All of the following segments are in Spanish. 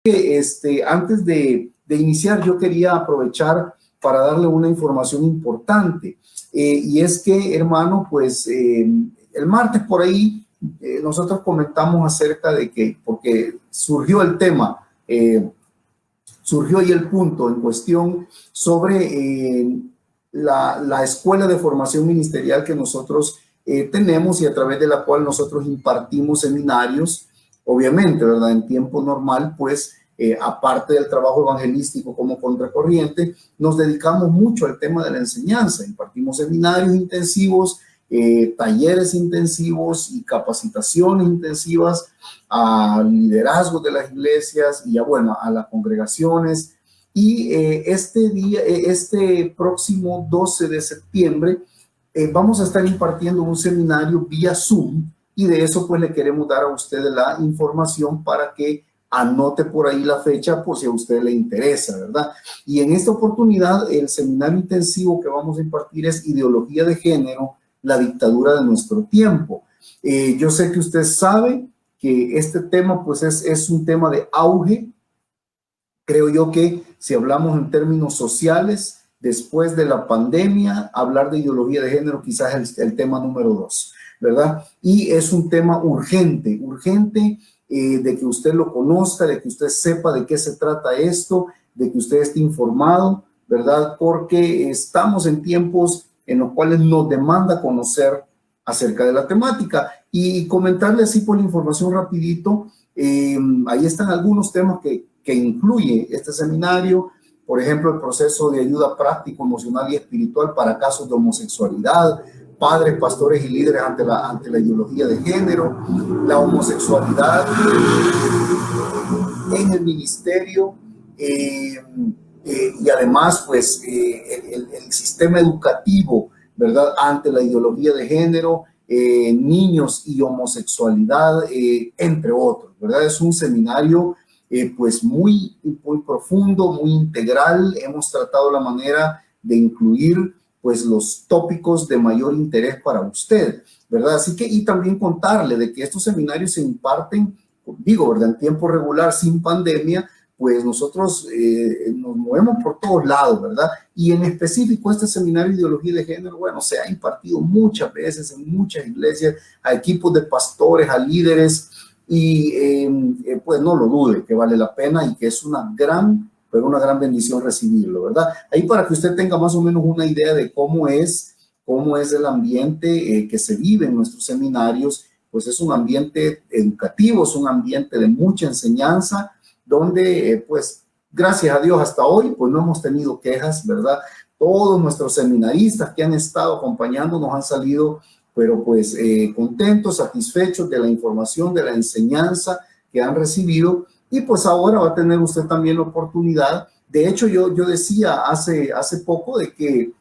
Antes de iniciar, yo quería aprovechar para darle una información importante. Y es que, hermano, pues el martes por ahí nosotros comentamos acerca de que, porque surgió el tema, surgió ahí el punto en cuestión sobre la escuela de formación ministerial que nosotros tenemos y a través de la cual nosotros impartimos seminarios, obviamente, ¿verdad? En tiempo normal, pues, aparte del trabajo evangelístico como contracorriente, nos dedicamos mucho al tema de la enseñanza. Impartimos seminarios intensivos, talleres intensivos y capacitaciones intensivas al liderazgo de las iglesias y a las congregaciones. Y este próximo 12 de septiembre vamos a estar impartiendo un seminario vía Zoom, y de eso pues le queremos dar a ustedes la información para que anote por ahí la fecha por si a usted le interesa, ¿verdad? Y en esta oportunidad el seminario intensivo que vamos a impartir es Ideología de Género, la dictadura de nuestro tiempo. Yo sé que usted sabe que este tema pues es un tema de auge. Creo yo que si hablamos en términos sociales, después de la pandemia, hablar de ideología de género quizás es el tema número 2, ¿verdad? Y es un tema urgente, de que usted lo conozca, de que usted sepa de qué se trata esto, de que usted esté informado, ¿verdad? Porque estamos en tiempos en los cuales nos demanda conocer acerca de la temática. Y comentarle así por la información rapidito, ahí están algunos temas que incluye este seminario. Por ejemplo, el proceso de ayuda práctico, emocional y espiritual para casos de homosexualidad, padres, pastores y líderes ante la ideología de género, la homosexualidad en el ministerio, y además, pues, el sistema educativo, ¿verdad?, ante la ideología de género, niños y homosexualidad, entre otros, ¿verdad? Es un seminario pues muy profundo, muy integral. Hemos tratado la manera de incluir pues los tópicos de mayor interés para usted, ¿verdad? Así que, y también contarle de que estos seminarios se imparten, digo, ¿verdad?, en tiempo regular, sin pandemia. Pues nosotros nos movemos por todos lados, ¿verdad? Y en específico este seminario de ideología de género, bueno, se ha impartido muchas veces en muchas iglesias, a equipos de pastores, a líderes, y pues no lo dude que vale la pena y que es una gran bendición recibirlo, ¿verdad? Ahí para que usted tenga más o menos una idea de cómo es el ambiente que se vive en nuestros seminarios. Pues es un ambiente educativo, es un ambiente de mucha enseñanza, donde pues gracias a Dios hasta hoy pues no hemos tenido quejas, ¿verdad? Todos nuestros seminaristas que han estado acompañándonos han salido pero pues contentos, satisfechos de la información, de la enseñanza que han recibido. Y pues ahora va a tener usted también la oportunidad. De hecho, yo decía hace poco de que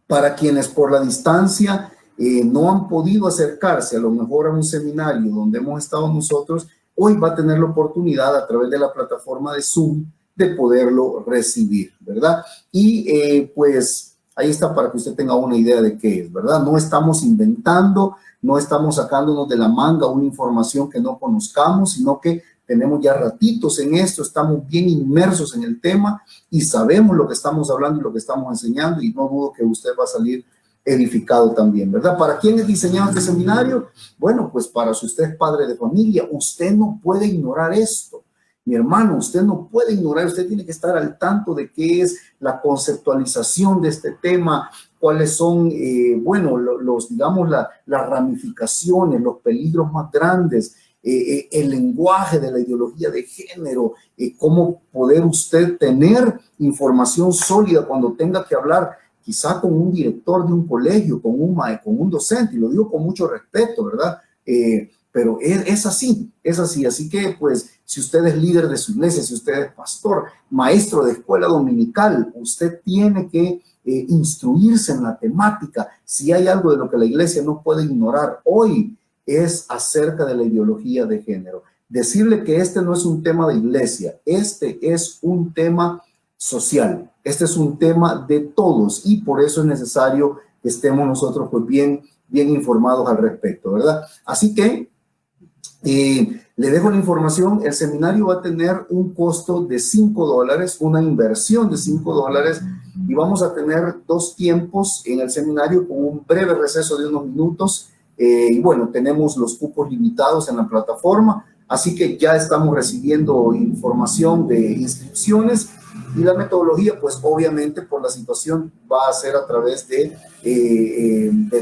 para quienes por la distancia no han podido acercarse a lo mejor a un seminario donde hemos estado nosotros, hoy va a tener la oportunidad a través de la plataforma de Zoom de poderlo recibir, ¿verdad? Y pues ahí está para que usted tenga una idea de qué es, ¿verdad? No estamos inventando, no estamos sacándonos de la manga una información que no conozcamos, sino que tenemos ya ratitos en esto, estamos bien inmersos en el tema y sabemos lo que estamos hablando y lo que estamos enseñando, y no dudo que usted va a salir edificado también, ¿verdad? ¿Para quién es diseñado este seminario? Bueno, pues para si usted es padre de familia, usted no puede ignorar esto. Mi hermano, usted no puede ignorar, usted tiene que estar al tanto de qué es la conceptualización de este tema, cuáles son, digamos, las ramificaciones, los peligros más grandes, el lenguaje de la ideología de género, cómo poder usted tener información sólida cuando tenga que hablar quizá con un director de un colegio, con un docente, y lo digo con mucho respeto, ¿verdad? Pero es así, así que pues si usted es líder de su iglesia, si usted es pastor, maestro de escuela dominical, usted tiene que instruirse en la temática. Si hay algo de lo que la iglesia no puede ignorar hoy, es acerca de la ideología de género. Decirle que este no es un tema de iglesia, este es un tema social, este es un tema de todos, y por eso es necesario que estemos nosotros pues bien informados al respecto, ¿verdad? Así que Le dejo la información. El seminario va a tener un costo de $5, una inversión de $5, y vamos a tener 2 tiempos en el seminario con un breve receso de unos minutos. Y bueno, tenemos los cupos limitados en la plataforma, así que ya estamos recibiendo información de inscripciones, y la metodología, pues obviamente por la situación va a ser a través de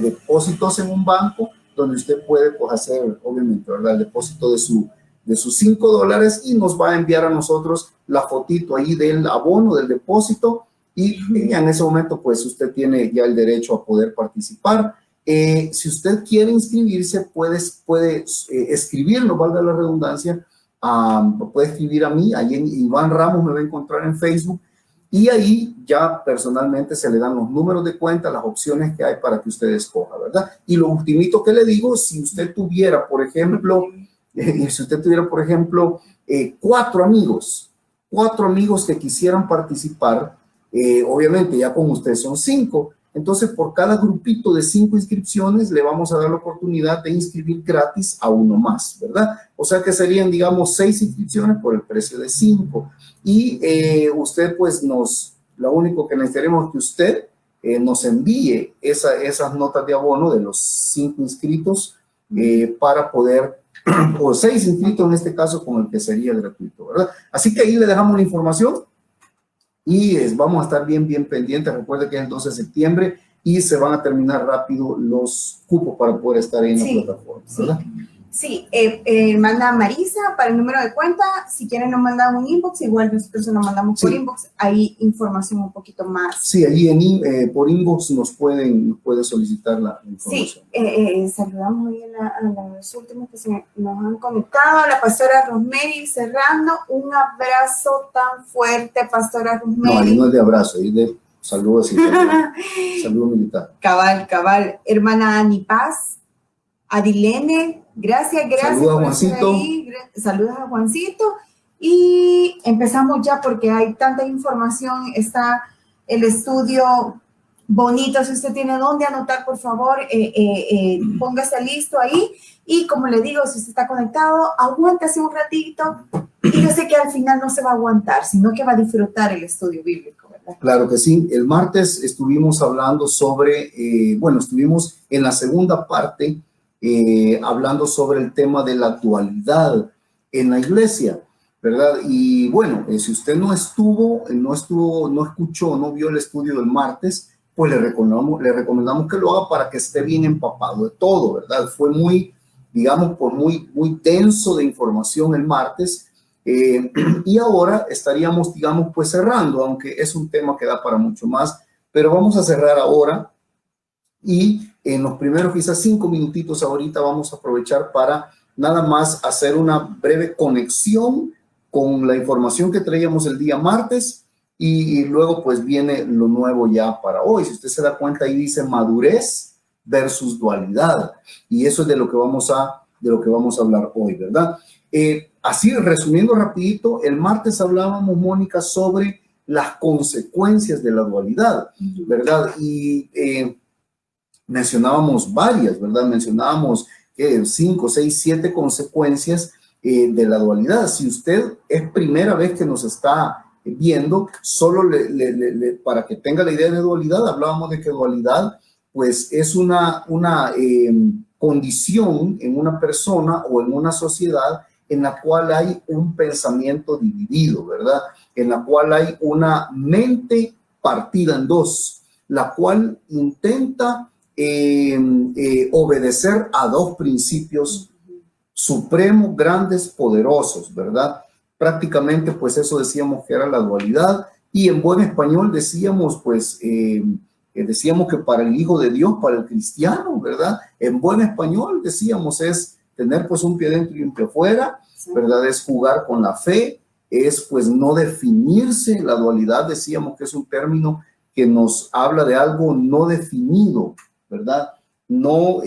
depósitos en un banco, donde usted puede pues hacer, obviamente, ¿verdad?, el depósito de sus $5, y nos va a enviar a nosotros la fotito ahí del abono, del depósito, y en ese momento pues usted tiene ya el derecho a poder participar. Si usted quiere inscribirse, puede escribirnos, valga la redundancia, puede escribir a mí, ahí en Iván Ramos me va a encontrar en Facebook, y ahí ya personalmente se le dan los números de cuenta, las opciones que hay para que usted escoja, ¿verdad? Y lo ultimito que le digo, si usted tuviera, por ejemplo, cuatro amigos que quisieran participar, obviamente ya con usted son 5, entonces por cada grupito de 5 inscripciones le vamos a dar la oportunidad de inscribir gratis a uno más, ¿verdad? O sea que serían, digamos, 6 inscripciones por el precio de 5. Y usted pues lo único que necesitaremos es que usted nos envíe esas notas de abono de los 5 inscritos para poder, o 6 inscritos en este caso, con el que sería gratuito, ¿verdad? Así que ahí le dejamos la información, y vamos a estar bien pendientes. Recuerde que es el 12 de septiembre y se van a terminar rápido los cupos para poder estar ahí en la plataforma, ¿verdad? Sí, manda Marisa para el número de cuenta. Si quieren nos mandan un inbox, igual nosotros nos mandamos por inbox. Hay información un poquito más. Sí, allí por inbox nos pueden solicitar la información. Sí, saludamos hoy a los últimos que nos han conectado. A la pastora Rosemary cerrando. Un abrazo tan fuerte, pastora Rosemary. No, ahí no es de abrazo, ahí de saludos y saludo militar. Cabal. Hermana Ani Paz, Adilene, gracias. Saludos a Juancito. Saludos a Juancito. Y empezamos ya porque hay tanta información. Está el estudio bonito. Si usted tiene dónde anotar, por favor, póngase listo ahí. Y como le digo, si usted está conectado, aguántese un ratito. Y yo sé que al final no se va a aguantar, sino que va a disfrutar el estudio bíblico, ¿verdad? Claro que sí. El martes estuvimos hablando sobre, estuvimos en la segunda parte hablando sobre el tema de la dualidad en la iglesia, ¿verdad? Y bueno, si usted no escuchó, no vio el estudio del martes, pues le recomendamos que lo haga para que esté bien empapado de todo, ¿verdad? Fue muy, digamos, muy denso de información el martes. Y ahora estaríamos, digamos, pues cerrando, aunque es un tema que da para mucho más, pero vamos a cerrar ahora, y en los primeros quizás 5 minutitos ahorita vamos a aprovechar para nada más hacer una breve conexión con la información que traíamos el día martes, y luego pues viene lo nuevo ya para hoy. Si usted se da cuenta, ahí dice madurez versus dualidad, y eso es de lo que vamos a hablar hoy, ¿verdad? Así, resumiendo rapidito, el martes hablábamos, Mónica, sobre las consecuencias de la dualidad, ¿verdad? Y mencionábamos varias, ¿verdad? Mencionábamos 5, 6, 7 consecuencias de la dualidad. Si usted es primera vez que nos está viendo, solo para que tenga la idea de dualidad, hablábamos de que dualidad pues es una condición en una persona o en una sociedad en la cual hay un pensamiento dividido, ¿verdad? En la cual hay una mente partida en dos, la cual intenta obedecer a 2 principios supremos, grandes, poderosos, ¿verdad? Prácticamente, pues eso decíamos que era la dualidad, y en buen español decíamos, pues, decíamos que para el Hijo de Dios, para el cristiano, ¿verdad? En buen español decíamos es tener pues un pie dentro y un pie afuera, ¿verdad? Es jugar con la fe, es pues no definirse. La dualidad decíamos que es un término que nos habla de algo no definido, ¿verdad? No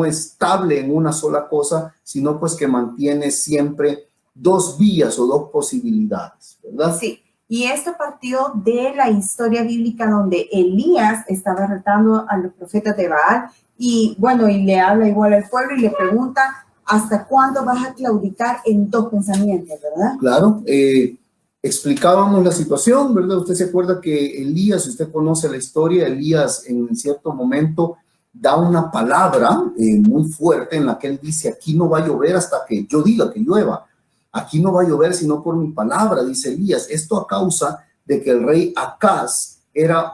estable en una sola cosa, sino pues que mantiene siempre 2 vías o 2 posibilidades, ¿verdad? Sí, y esto partió de la historia bíblica donde Elías estaba retando a los profetas de Baal, y bueno, y le habla igual al pueblo y le pregunta ¿hasta cuándo vas a claudicar en dos pensamientos, verdad? Claro, explicábamos la situación, ¿verdad? Usted se acuerda que Elías, si usted conoce la historia, Elías en cierto momento da una palabra muy fuerte en la que él dice, aquí no va a llover hasta que yo diga que llueva. Aquí no va a llover sino por mi palabra, dice Elías. Esto a causa de que el rey Acaz era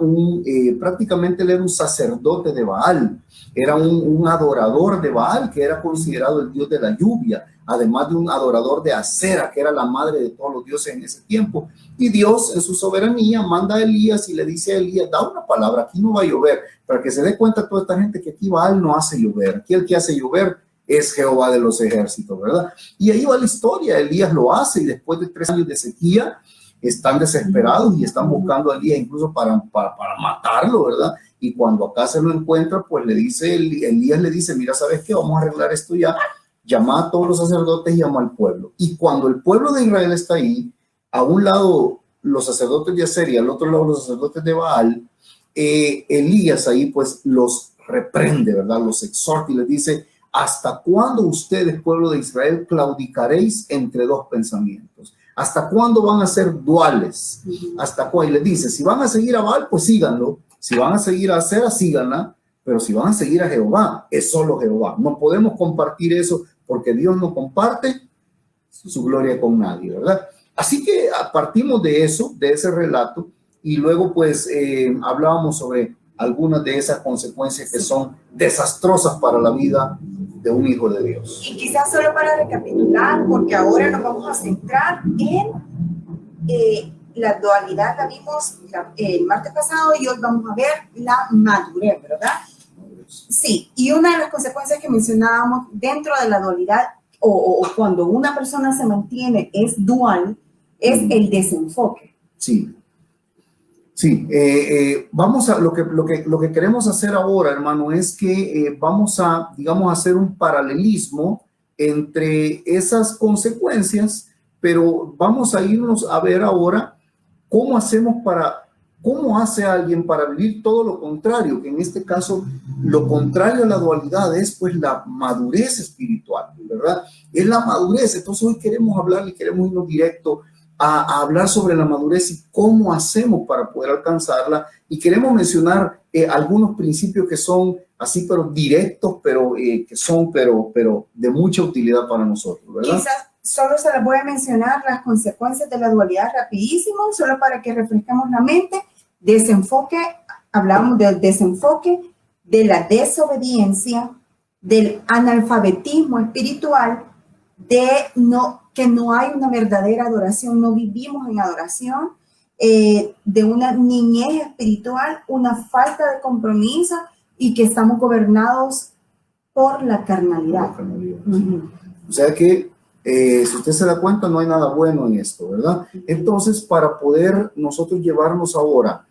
prácticamente él era un sacerdote de Baal, era un adorador de Baal, que era considerado el dios de la lluvia, además de un adorador de Acera, que era la madre de todos los dioses en ese tiempo. Y Dios, en su soberanía, manda a Elías y le dice a Elías, da una palabra, aquí no va a llover, para que se dé cuenta toda esta gente que aquí Baal no hace llover, aquí el que hace llover es Jehová de los ejércitos, ¿verdad? Y ahí va la historia, Elías lo hace y después de 3 años de sequía, están desesperados y están buscando a Elías incluso para matarlo, ¿verdad? Y cuando acá se lo encuentra, pues le dice, Elías le dice, mira, ¿sabes qué? Vamos a arreglar esto ya, llama a todos los sacerdotes y llama al pueblo. Y cuando el pueblo de Israel está ahí, a un lado los sacerdotes de Aser y al otro lado los sacerdotes de Baal, Elías ahí pues los reprende, ¿verdad? Los exhorta y les dice, ¿hasta cuándo ustedes, pueblo de Israel, claudicaréis entre dos pensamientos? ¿Hasta cuándo van a ser duales? ¿Hasta cuándo? Y les dice, si van a seguir a Baal, pues síganlo. Si van a seguir a Acera, síganla. Pero si van a seguir a Jehová, es solo Jehová. No podemos compartir eso porque Dios no comparte su gloria con nadie, ¿verdad? Así que partimos de eso, de ese relato, y luego pues hablábamos sobre algunas de esas consecuencias que son desastrosas para la vida de un hijo de Dios. Y quizás solo para recapitular, porque ahora nos vamos a centrar en la dualidad, la vimos el martes pasado y hoy vamos a ver la madurez, ¿verdad? Sí, y una de las consecuencias que mencionábamos dentro de la dualidad o cuando una persona se mantiene es dual, es el desenfoque. Sí. Sí, vamos a lo que queremos hacer ahora, hermano, es que vamos a, digamos, hacer un paralelismo entre esas consecuencias, pero vamos a irnos a ver ahora cómo hace alguien para vivir todo lo contrario, que en este caso lo contrario a la dualidad es pues la madurez espiritual, ¿verdad? Es la madurez. Entonces hoy queremos hablar y queremos irnos directo a hablar sobre la madurez y cómo hacemos para poder alcanzarla, y queremos mencionar algunos principios que son así, pero directos, pero de mucha utilidad para nosotros, ¿verdad? Quizás solo se les voy a mencionar las consecuencias de la dualidad rapidísimo, solo para que refresquemos la mente. Desenfoque, hablamos del desenfoque, de la desobediencia, del analfabetismo espiritual, de que no hay una verdadera adoración, no vivimos en adoración, de una niñez espiritual, una falta de compromiso y que estamos gobernados por la carnalidad. O sea que si usted se da cuenta, no hay nada bueno en esto, ¿verdad? Entonces, para poder nosotros llevarnos ahora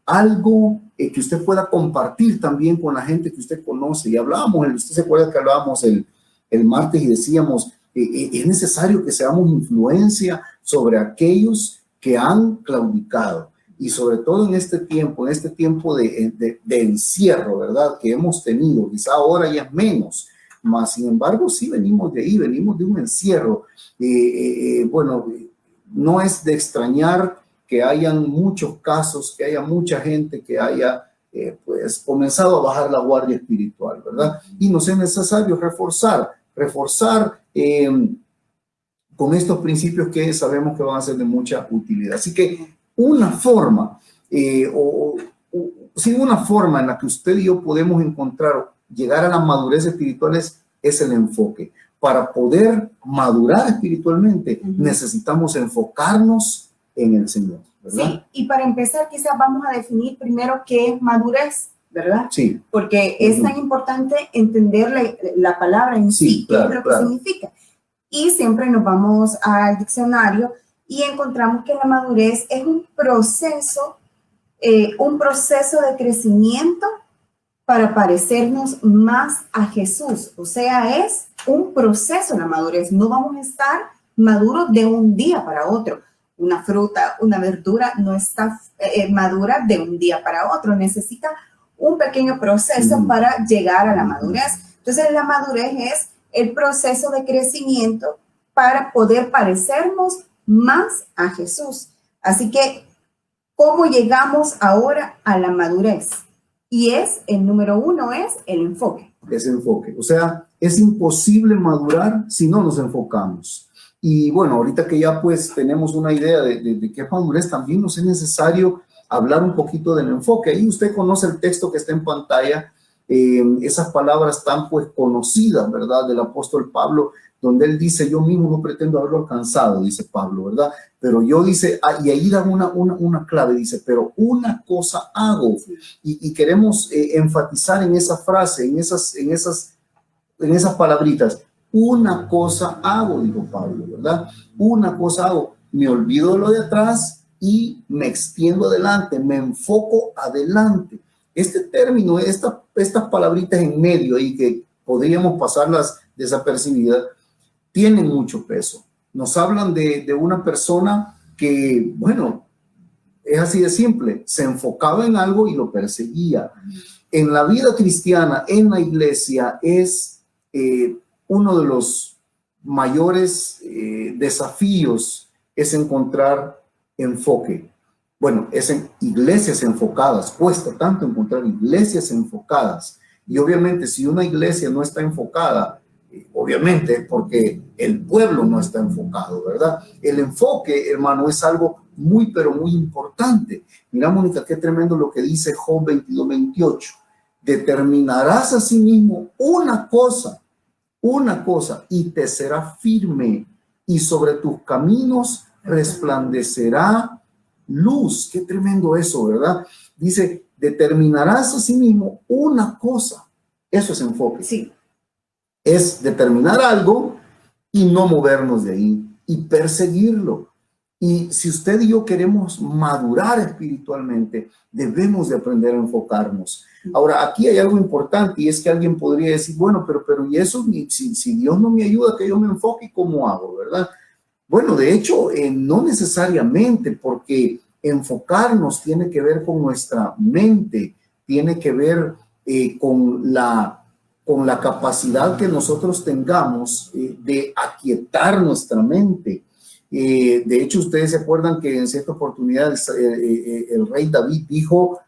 algo que usted pueda compartir también con la gente que usted conoce, y hablábamos, usted se acuerda que hablábamos el martes y decíamos, es necesario que seamos influencia sobre aquellos que han claudicado, y sobre todo en este tiempo de encierro, ¿verdad? Que hemos tenido, quizá ahora ya es menos, mas sin embargo sí venimos de ahí, venimos de un encierro. Bueno, no es de extrañar que hayan muchos casos, que haya mucha gente que haya pues comenzado a bajar la guardia espiritual, ¿verdad? Y nos es necesario reforzar con estos principios que sabemos que van a ser de mucha utilidad. Así que una forma, una forma en la que usted y yo podemos encontrar, llegar a la madurez espiritual es el enfoque. Para poder madurar espiritualmente, necesitamos enfocarnos en el Señor, ¿verdad? Sí, y para empezar quizás vamos a definir primero qué es madurez, ¿verdad? Sí. Porque es tan importante entender la palabra en sí, claro, qué es lo que significa. Y siempre nos vamos al diccionario y encontramos que la madurez es un proceso de crecimiento para parecernos más a Jesús. O sea, es un proceso la madurez. No vamos a estar maduros de un día para otro. Una fruta, una verdura no está madura de un día para otro. Necesita un pequeño proceso para llegar a la madurez. Entonces, la madurez es el proceso de crecimiento para poder parecernos más a Jesús. Así que, ¿cómo llegamos ahora a la madurez? Y el número 1 es el enfoque. Ese enfoque. O sea, es imposible madurar si no nos enfocamos. Y bueno, ahorita que ya pues tenemos una idea de qué es madurez, también nos es necesario hablar un poquito del enfoque. Ahí usted conoce el texto que está en pantalla, esas palabras tan pues conocidas, ¿verdad? Del apóstol Pablo, donde él dice, yo mismo no pretendo haberlo alcanzado, dice Pablo, ¿verdad? Pero yo dice, y ahí da una clave, dice, pero una cosa hago. Y queremos enfatizar en esa frase, en esas palabritas. Una cosa hago, dijo Pablo, ¿verdad? Una cosa hago. Me olvido de lo de atrás y me extiendo adelante, me enfoco adelante. Este término, estas palabritas en medio ahí que podríamos pasarlas desapercibidas, tienen mucho peso. Nos hablan de una persona que, bueno, es así de simple, se enfocaba en algo y lo perseguía. En la vida cristiana, en la iglesia, es uno de los mayores desafíos es encontrar enfoque. Bueno, es en iglesias enfocadas, cuesta tanto encontrar iglesias enfocadas. Y obviamente si una iglesia no está enfocada, obviamente es porque el pueblo no está enfocado, ¿verdad? El enfoque, hermano, es algo muy, pero muy importante. Mira, Mónica, qué tremendo lo que dice Job 22:28. Determinarás a sí mismo una cosa, y te será firme, y sobre tus caminos resplandecerá luz. Qué tremendo eso, ¿verdad? Dice, determinarás a sí mismo una cosa. Eso es enfoque. Sí. Es determinar algo y no movernos de ahí y perseguirlo. Y si usted y yo queremos madurar espiritualmente, debemos de aprender a enfocarnos. Ahora, aquí hay algo importante y es que alguien podría decir, bueno, pero ¿y eso? Si Dios no me ayuda, que yo me enfoque, ¿cómo hago, verdad? Bueno, de hecho, no necesariamente, porque enfocarnos tiene que ver con nuestra mente, tiene que ver con la capacidad que nosotros tengamos de aquietar nuestra mente. De hecho, ustedes se acuerdan que en cierta oportunidad el rey David dijo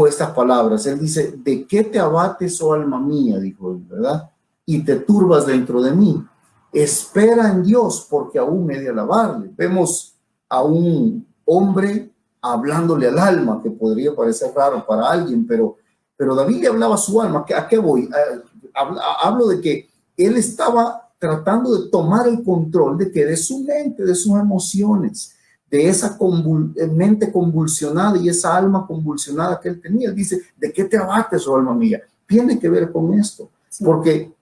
estas palabras. Él dice, ¿de qué te abates, oh alma mía? Dijo él, ¿verdad? Y te turbas dentro de mí. Espera en Dios, porque aún me he de alabarle. Vemos a un hombre hablándole al alma, que podría parecer raro para alguien, pero David le hablaba a su alma. ¿A qué voy? Hablo de que él estaba tratando de tomar el control de su mente, de sus emociones, de esa mente convulsionada y esa alma convulsionada que él tenía. Él dice, ¿de qué te abates, oh alma mía? Tiene que ver con esto. Sí.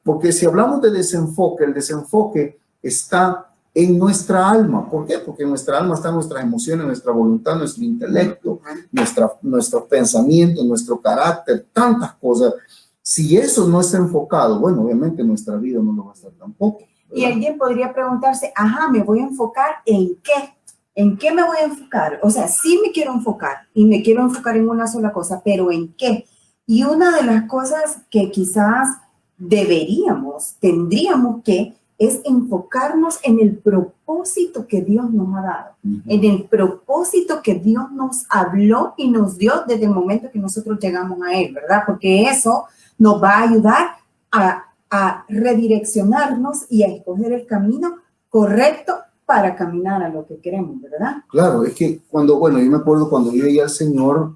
Porque si hablamos de desenfoque, el desenfoque está en nuestra alma. ¿Por qué? Porque en nuestra alma están nuestras emociones, nuestra voluntad, nuestro intelecto, nuestros pensamientos, nuestro carácter, tantas cosas. Si eso no está enfocado, bueno, obviamente nuestra vida no lo va a estar tampoco, ¿verdad? Y alguien podría preguntarse, ajá, ¿me voy a enfocar en qué? ¿En qué me voy a enfocar? O sea, sí me quiero enfocar y me quiero enfocar en una sola cosa, pero ¿en qué? Y una de las cosas que quizás tendríamos que, es enfocarnos en el propósito que Dios nos ha dado, en el propósito que Dios nos habló y nos dio desde el momento que nosotros llegamos a Él, ¿verdad? Porque eso nos va a ayudar a redireccionarnos y a escoger el camino correcto para caminar a lo que queremos, ¿verdad? Claro, es que yo me acuerdo cuando yo llegué al Señor,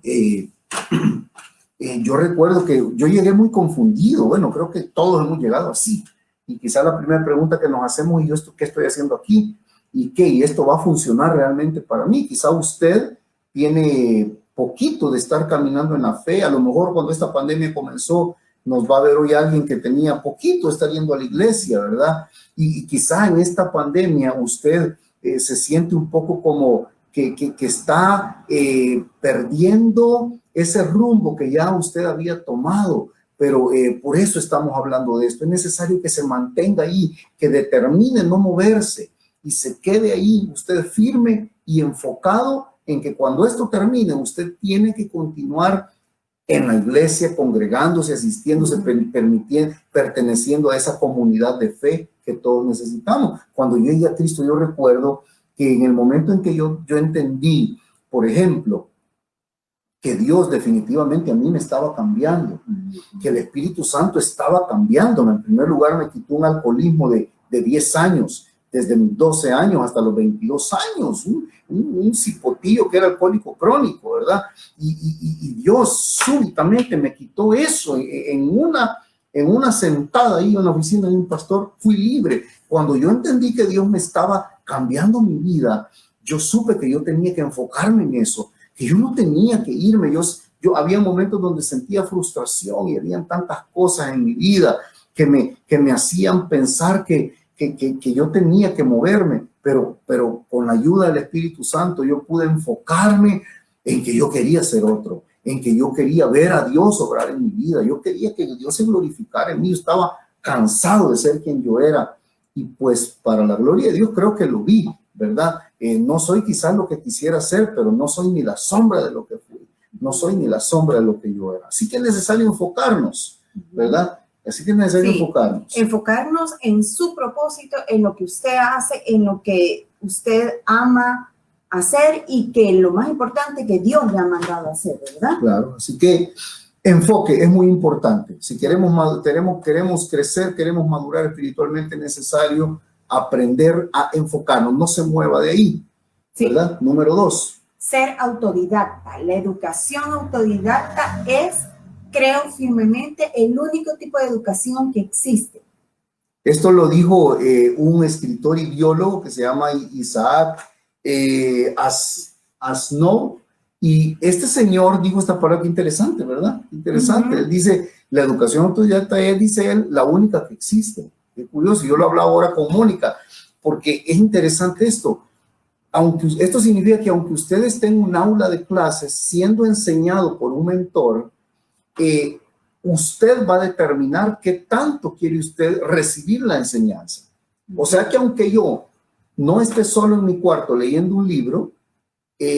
yo recuerdo que yo llegué muy confundido. Bueno, creo que todos hemos llegado así. Y quizá la primera pregunta que nos hacemos, ¿y yo qué estoy haciendo aquí? ¿Y esto va a funcionar realmente para mí? Quizá usted tiene poquito de estar caminando en la fe. A lo mejor cuando esta pandemia comenzó, nos va a ver hoy alguien que tenía poquito de estar yendo a la iglesia, ¿verdad? Y quizá en esta pandemia usted se siente un poco como que está perdiendo ese rumbo que ya usted había tomado. Pero por eso estamos hablando de esto. Es necesario que se mantenga ahí, que determine no moverse y se quede ahí usted firme y enfocado en que cuando esto termine, usted tiene que continuar en la iglesia, congregándose, asistiéndose, perteneciendo a esa comunidad de fe que todos necesitamos. Cuando yo llegué a Cristo, yo recuerdo que en el momento en que yo entendí, por ejemplo, que Dios definitivamente a mí me estaba cambiando, que el Espíritu Santo estaba cambiándome. En primer lugar, me quitó un alcoholismo de 10 años, desde mis 12 años hasta los 22 años, un cipotillo que era alcohólico crónico, ¿verdad? Y Dios súbitamente me quitó eso en una sentada ahí en la oficina de un pastor. Fui libre. Cuando yo entendí que Dios me estaba cambiando mi vida, yo supe que yo tenía que enfocarme en eso, que yo no tenía que irme. Yo había momentos donde sentía frustración y habían tantas cosas en mi vida que me hacían pensar que yo tenía que moverme, pero con la ayuda del Espíritu Santo yo pude enfocarme en que yo quería ser otro, en que yo quería ver a Dios obrar en mi vida. Yo quería que Dios se glorificara en mí. Yo estaba cansado de ser quien yo era, y pues para la gloria de Dios creo que lo vi, ¿verdad? No soy quizás lo que quisiera ser, pero no soy ni la sombra de lo que fui, no soy ni la sombra de lo que yo era. Así que es necesario enfocarnos, ¿verdad? Así que es necesario enfocarnos. Enfocarnos en su propósito, en lo que usted hace, en lo que usted ama hacer, y que lo más importante, que Dios le ha mandado a hacer, ¿verdad? Claro, así que enfoque es muy importante. Si queremos crecer, queremos madurar espiritualmente, es necesario aprender a enfocarnos. No se mueva de ahí, ¿verdad? Sí. Número 2. Ser autodidacta. La educación autodidacta es, creo firmemente, el único tipo de educación que existe. Esto lo dijo un escritor y biólogo que se llama Isaac Asimov. Y este señor dijo esta palabra, que interesante, ¿verdad? Interesante. Él dice, la educación autodidacta es, dice él, la única que existe. Qué curioso, yo lo hablaba ahora con Mónica, porque es interesante esto. Esto significa que aunque usted esté en un aula de clases siendo enseñado por un mentor, usted va a determinar qué tanto quiere usted recibir la enseñanza. O sea que aunque yo no esté solo en mi cuarto leyendo un libro,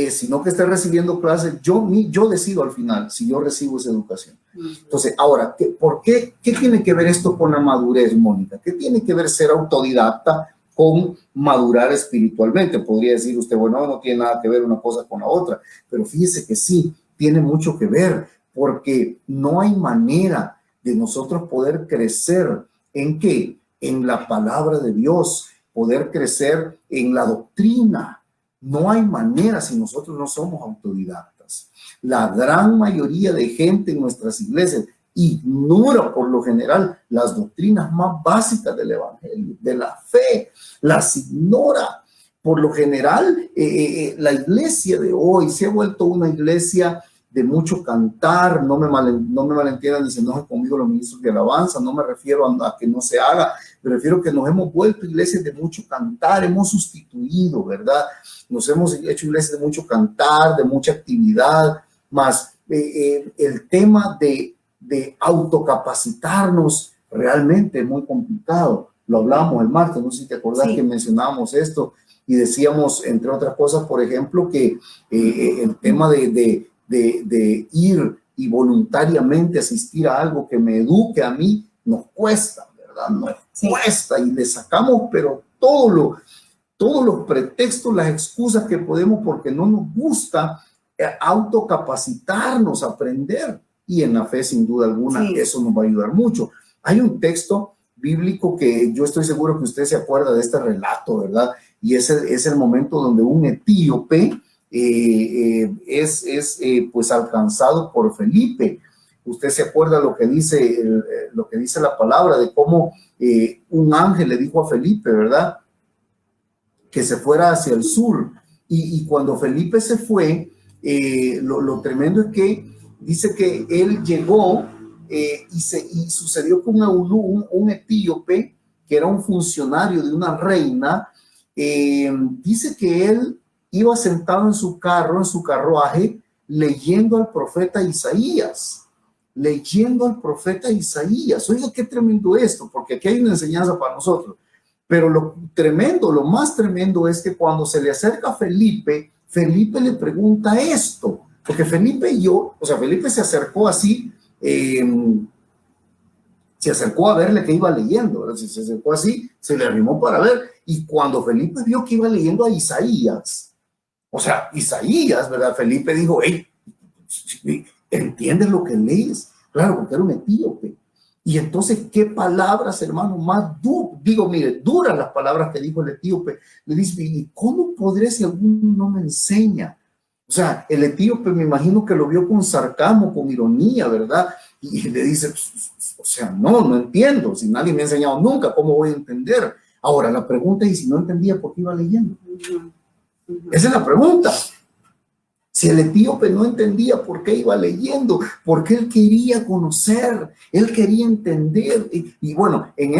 sino que esté recibiendo clases, yo decido al final si yo recibo esa educación. Entonces, ahora, ¿qué tiene que ver esto con la madurez, Mónica? ¿Qué tiene que ver ser autodidacta con madurar espiritualmente? Podría decir usted, bueno, no tiene nada que ver una cosa con la otra, pero fíjese que sí, tiene mucho que ver, porque no hay manera de nosotros poder crecer ¿en qué? En la palabra de Dios, poder crecer en la doctrina. No hay manera si nosotros no somos autodidactas. La gran mayoría de gente en nuestras iglesias ignora por lo general las doctrinas más básicas del evangelio, de la fe, las ignora. Por lo general, la iglesia de hoy se ha vuelto una iglesia de mucho cantar. No me malentiendan, se enojen conmigo los ministros de alabanza, no me refiero a que no se haga, me refiero a que nos hemos vuelto iglesias de mucho cantar, hemos sustituido, ¿verdad? Nos hemos hecho iglesias de mucho cantar, de mucha actividad, más el tema de autocapacitarnos realmente es muy complicado. Lo hablábamos el martes, no sé si te acordás que mencionábamos esto y decíamos, entre otras cosas, por ejemplo, que el tema de ir y voluntariamente asistir a algo que me eduque a mí, nos cuesta, ¿verdad? Nos cuesta, y le sacamos, pero todos los pretextos, las excusas que podemos, porque no nos gusta autocapacitarnos, aprender. Y en la fe, sin duda alguna, eso nos va a ayudar mucho. Hay un texto bíblico que yo estoy seguro que usted se acuerda de este relato, ¿verdad? Y ese es el momento donde un etíope pues alcanzado por Felipe. Usted se acuerda lo que dice la palabra de cómo un ángel le dijo a Felipe, ¿verdad? Que se fuera hacia el sur. Y cuando Felipe se fue, lo tremendo es que dice que él llegó y sucedió con un etíope que era un funcionario de una reina. Dice que él iba sentado en su carruaje, leyendo al profeta Isaías. Oiga, qué tremendo esto, porque aquí hay una enseñanza para nosotros. Pero lo más tremendo es que cuando se le acerca a Felipe, Felipe le pregunta esto. Porque Felipe y yo, o sea, Felipe se acercó así, se acercó a verle que iba leyendo, ¿verdad? Se acercó así, se le arrimó para ver, y cuando Felipe vio que iba leyendo a Isaías, o sea, Isaías, ¿verdad? Felipe dijo, hey, ¿entiendes lo que lees? Claro, porque era un etíope. Y entonces, ¿qué palabras, hermano, más duras? Digo, mire, duras las palabras que dijo el etíope. Le dice, ¿y cómo podré si alguno no me enseña? O sea, el etíope me imagino que lo vio con sarcasmo, con ironía, ¿verdad? Y le dice, o sea, no entiendo. Si nadie me ha enseñado nunca, ¿cómo voy a entender? Ahora, la pregunta es, ¿y si no entendía por qué iba leyendo? Esa es la pregunta. Si el etíope no entendía por qué iba leyendo, porque él quería conocer, él quería entender. Y bueno, en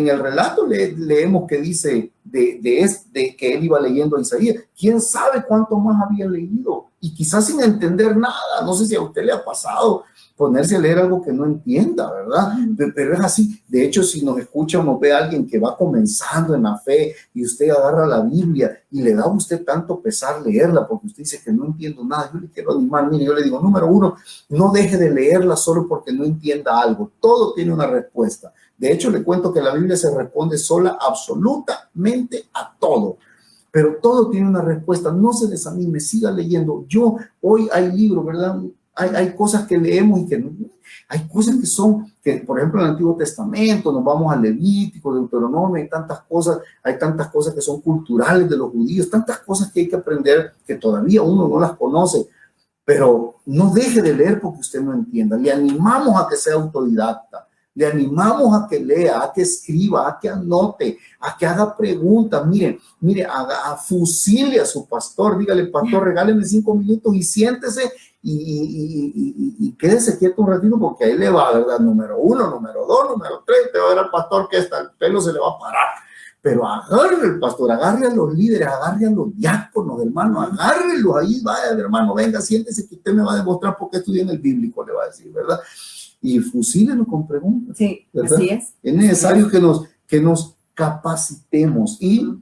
el relato leemos que dice de que él iba leyendo a Isaías. ¿Quién sabe cuánto más había leído? Y quizás sin entender nada. No sé si a usted le ha pasado ponerse a leer algo que no entienda, ¿verdad? Pero es así. De hecho, si nos escucha o nos ve a alguien que va comenzando en la fe y usted agarra la Biblia y le da a usted tanto pesar leerla porque usted dice que no entiendo nada, yo le quiero animar. Mire, yo le digo, número uno, no deje de leerla solo porque no entienda algo. Todo tiene una respuesta. De hecho, le cuento que la Biblia se responde sola absolutamente a todo. Pero todo tiene una respuesta. No se desanime, siga leyendo. Hoy hay libros, ¿verdad? Hay cosas que leemos y que no. Hay cosas que por ejemplo, en el Antiguo Testamento, nos vamos al Levítico, Deuteronomio, hay tantas cosas que son culturales de los judíos, tantas cosas que hay que aprender que todavía uno no las conoce. Pero no deje de leer porque usted no entienda. Le animamos a que sea autodidacta. Le animamos a que lea, a que escriba, a que anote, a que haga preguntas. Mire, fusile a su pastor. Dígale, pastor, regáleme 5 minutos y siéntese y quédese quieto un ratito porque ahí le va, ¿verdad? Número 1, número 2, número 3. Te va a ver al pastor que hasta el pelo se le va a parar. Pero agarre el pastor, agarre a los líderes, agarre a los diáconos, hermano, agárrelos ahí, vaya, hermano, venga, siéntese que usted me va a demostrar por qué estudié en el bíblico, le va a decir, ¿verdad? Y fusílenos con preguntas. Sí, ¿verdad? así es. Es necesario que nos capacitemos y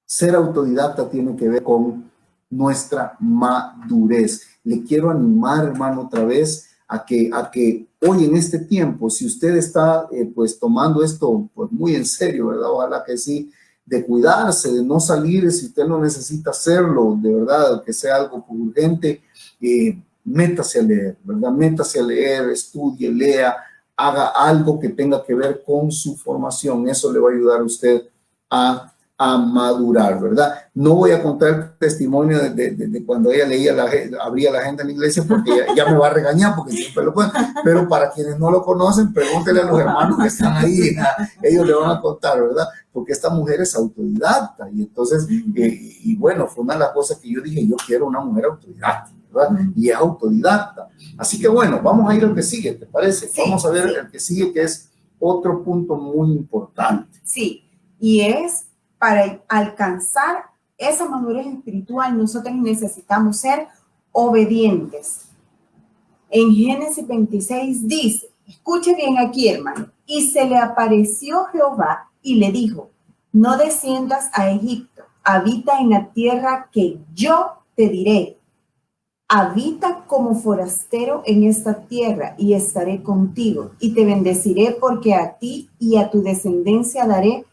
ser autodidacta tiene que ver con nuestra madurez. Le quiero animar, hermano, otra vez a que hoy en este tiempo, si usted está pues tomando esto pues muy en serio, ¿verdad? Ojalá que sí, de cuidarse, de no salir si usted no necesita hacerlo, de verdad, que sea algo urgente, métase a leer, ¿verdad? Métase a leer, estudie, lea, haga algo que tenga que ver con su formación. Eso le va a ayudar a usted a madurar, ¿verdad? No voy a contar el testimonio de cuando ella abría la agenda en la iglesia porque ya me va a regañar porque siempre lo pueden, pero para quienes no lo conocen, pregúntenle a los hermanos que están ahí, ellos le van a contar, ¿verdad? Porque esta mujer es autodidacta y entonces, y bueno, fue una de las cosas que yo dije, yo quiero una mujer autodidacta, ¿verdad? Y es autodidacta. Así que bueno, vamos a ir al que sigue, ¿te parece? Sí, vamos a ver el que sigue, que es otro punto muy importante. Sí, y es para alcanzar esa madurez espiritual, nosotros necesitamos ser obedientes. En Génesis 26 dice, escuche bien aquí, hermano, y se le apareció Jehová y le dijo, no desciendas a Egipto, habita en la tierra que yo te diré. Habita como forastero en esta tierra y estaré contigo y te bendeciré porque a ti y a tu descendencia daré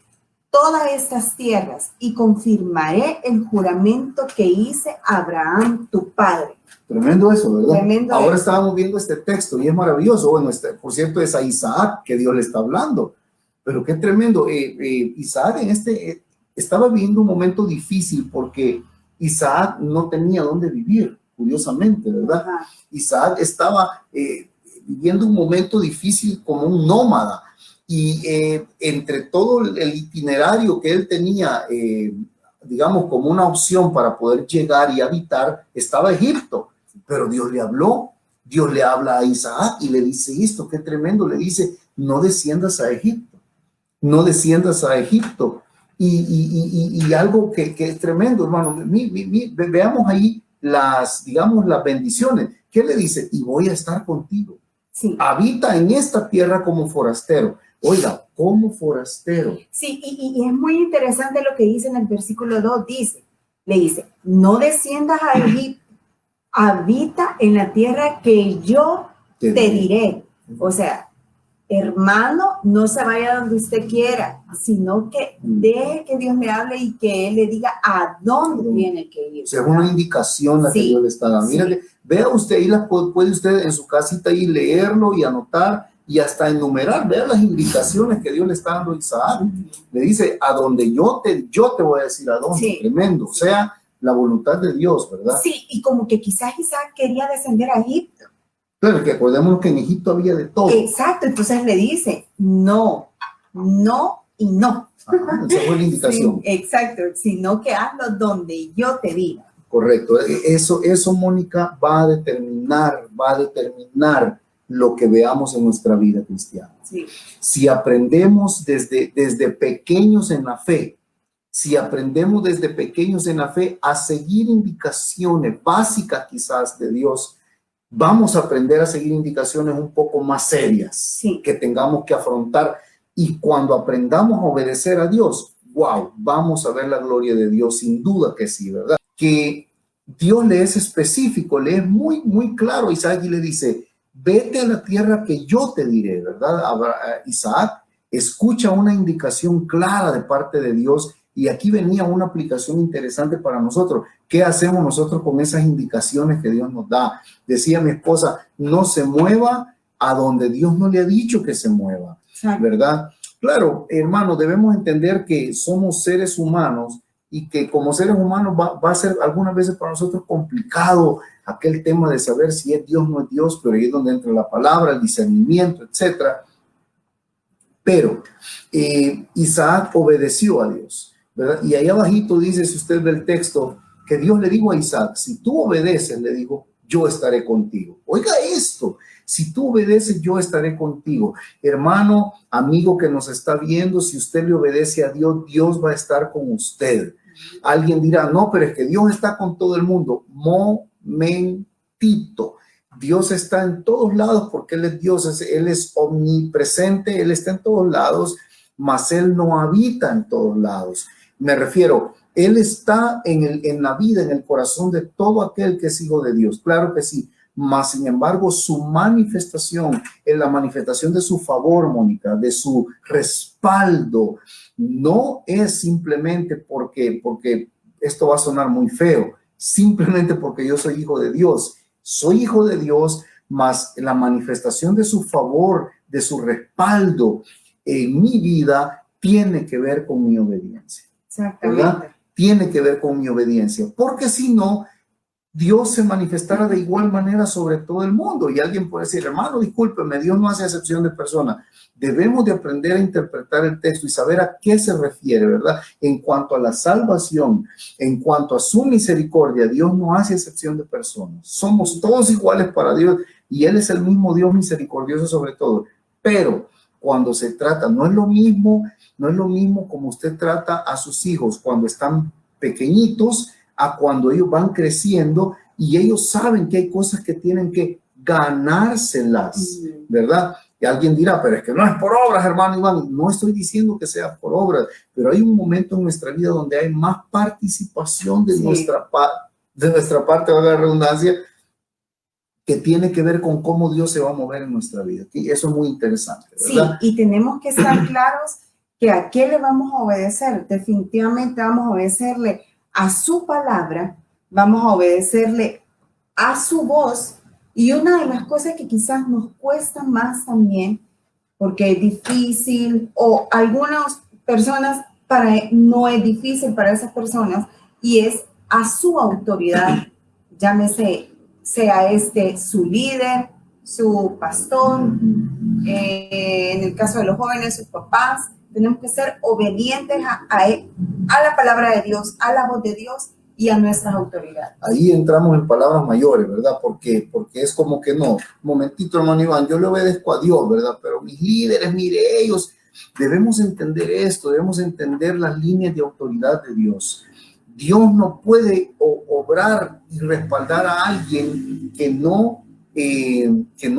todas estas tierras y confirmaré el juramento que hice a Abraham tu padre. Tremendo eso, ¿verdad? Tremendo. Ahora estábamos viendo este texto y es maravilloso. Bueno, por cierto, es a Isaac que Dios le está hablando. Pero qué tremendo. Isaac estaba viviendo un momento difícil porque Isaac no tenía dónde vivir, curiosamente, ¿verdad? Ajá. Isaac estaba viviendo un momento difícil como un nómada. Y entre todo el itinerario que él tenía, digamos, como una opción para poder llegar y habitar, estaba Egipto. Pero Dios le habló, Dios le habla a Isaac y le dice esto, qué tremendo, le dice, no desciendas a Egipto, no desciendas a Egipto. Y algo que es tremendo, hermano, veamos ahí digamos, las bendiciones. ¿Qué le dice? Y voy a estar contigo. Sí. Habita en esta tierra como forastero. Oiga, como forastero. Sí, y es muy interesante lo que dice en el versículo 2, le dice, no desciendas a Egipto, habita en la tierra que yo te diré. O sea, hermano, no se vaya donde usted quiera, sino que deje que Dios le hable y que Él le diga a dónde tiene que ir. O sea, es una indicación la que Dios le está dando. Mira, vea usted ahí, puede usted en su casita ahí leerlo y anotar y hasta enumerar, vea las indicaciones que Dios le está dando a Isaac. Le dice, a donde yo te voy a decir a dónde. Tremendo. O sea, la voluntad de Dios, ¿verdad? Sí, y como que quizás Isaac quería descender a Egipto. Claro, que acordémonos que en Egipto había de todo. Exacto, entonces le dice, no, no y no. Ajá, esa fue la indicación. Sí, exacto, sino que hazlo donde yo te diga. Correcto, eso, Mónica, va a determinar lo que veamos en nuestra vida cristiana. Sí. Si aprendemos desde pequeños en la fe, a seguir indicaciones básicas quizás de Dios, vamos a aprender a seguir indicaciones un poco más serias que tengamos que afrontar. Y cuando aprendamos a obedecer a Dios, wow, vamos a ver la gloria de Dios, sin duda que sí, ¿verdad? Que Dios le es específico, le es muy, muy claro a Isaac y le dice, vete a la tierra que yo te diré, ¿verdad? Isaac escucha una indicación clara de parte de Dios. Y aquí venía una aplicación interesante para nosotros. ¿Qué hacemos nosotros con esas indicaciones que Dios nos da? Decía mi esposa, no se mueva a donde Dios no le ha dicho que se mueva, ¿verdad? Claro, hermano, debemos entender que somos seres humanos y que como seres humanos va a ser algunas veces para nosotros complicado aquel tema de saber si es Dios o no es Dios, pero ahí es donde entra la palabra, el discernimiento, etcétera. Pero Isaac obedeció a Dios, ¿verdad? Y ahí abajito dice, si usted ve el texto, que Dios le dijo a Isaac, si tú obedeces, le dijo, yo estaré contigo. Oiga esto, si tú obedeces, yo estaré contigo. Hermano, amigo que nos está viendo, si usted le obedece a Dios, Dios va a estar con usted. Alguien dirá, no, pero es que Dios está con todo el mundo. Momentito. Dios está en todos lados porque Él es Dios, Él es omnipresente, Él está en todos lados, mas Él no habita en todos lados. Me refiero, Él está en la vida, en el corazón de todo aquel que es hijo de Dios, claro que sí, mas sin embargo su manifestación, en la manifestación de su favor, Mónica, de su respaldo, no es simplemente porque esto va a sonar muy feo, simplemente porque yo soy hijo de Dios. Soy hijo de Dios, mas la manifestación de su favor, de su respaldo en mi vida tiene que ver con mi obediencia. Exactamente. ¿Verdad? Tiene que ver con mi obediencia, porque si no, Dios se manifestará de igual manera sobre todo el mundo. Y alguien puede decir, hermano, discúlpeme, Dios no hace acepción de personas. Debemos de aprender a interpretar el texto y saber a qué se refiere, ¿verdad? En cuanto a la salvación, en cuanto a su misericordia, Dios no hace excepción de personas. Somos todos iguales para Dios y Él es el mismo Dios misericordioso sobre todo. Pero cuando se trata, no es lo mismo como usted trata a sus hijos cuando están pequeñitos, a cuando ellos van creciendo y ellos saben que hay cosas que tienen que ganárselas, ¿verdad? Y alguien dirá, pero es que no es por obras, hermano Iván. No estoy diciendo que sea por obras, pero hay un momento en nuestra vida donde hay más participación de nuestra parte, valga la redundancia, que tiene que ver con cómo Dios se va a mover en nuestra vida. Y eso es muy interesante, ¿verdad? Sí, y tenemos que estar claros que a qué le vamos a obedecer. Definitivamente vamos a obedecerle a su palabra, vamos a obedecerle a su voz. Y una de las cosas que quizás nos cuesta más también, porque es difícil, o algunas personas no es difícil para esas personas, y es a su autoridad, llámese, sea su líder, su pastor, en el caso de los jóvenes, sus papás. Tenemos que ser obedientes a la palabra de Dios, a la voz de Dios y a nuestras autoridades. Ahí entramos en palabras mayores, ¿verdad? Porque es como que no, un momentito, hermano Iván, yo le obedezco a Dios, ¿verdad? Pero mis líderes, mire, ellos, debemos entender esto, debemos entender las líneas de autoridad de Dios. Dios no puede obrar y respaldar a alguien que no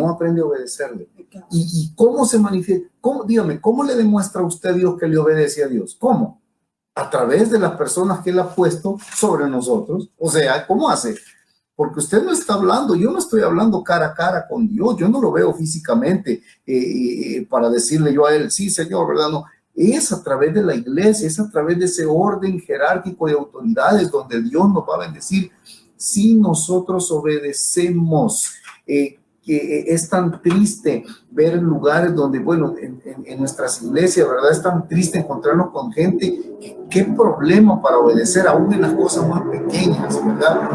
aprende a obedecerle. ¿Y cómo se manifiesta? Dígame, ¿cómo le demuestra a usted Dios que le obedece a Dios? ¿Cómo? A través de las personas que Él ha puesto sobre nosotros. O sea, ¿cómo hace? porque usted no está hablando, yo no estoy hablando cara a cara con Dios, yo no lo veo físicamente para decirle yo a él, sí, Señor, ¿verdad? No, es a través de la iglesia, es a través de ese orden jerárquico de autoridades donde Dios nos va a bendecir si nosotros obedecemos. Que es tan triste ver lugares donde, bueno, en nuestras iglesias, ¿verdad? Es tan triste encontrarnos con gente. Qué problema para obedecer aún en las cosas más pequeñas, ¿verdad?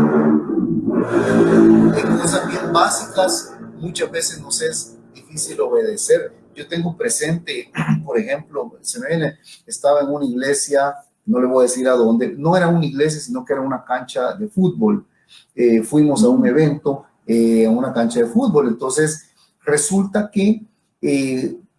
En cosas bien básicas, muchas veces nos es difícil obedecer. Yo tengo presente, por ejemplo, se me viene, estaba en una iglesia, no le voy a decir a dónde, no era una iglesia, sino que era una cancha de fútbol. Fuimos a un evento, a una cancha de fútbol, entonces resulta que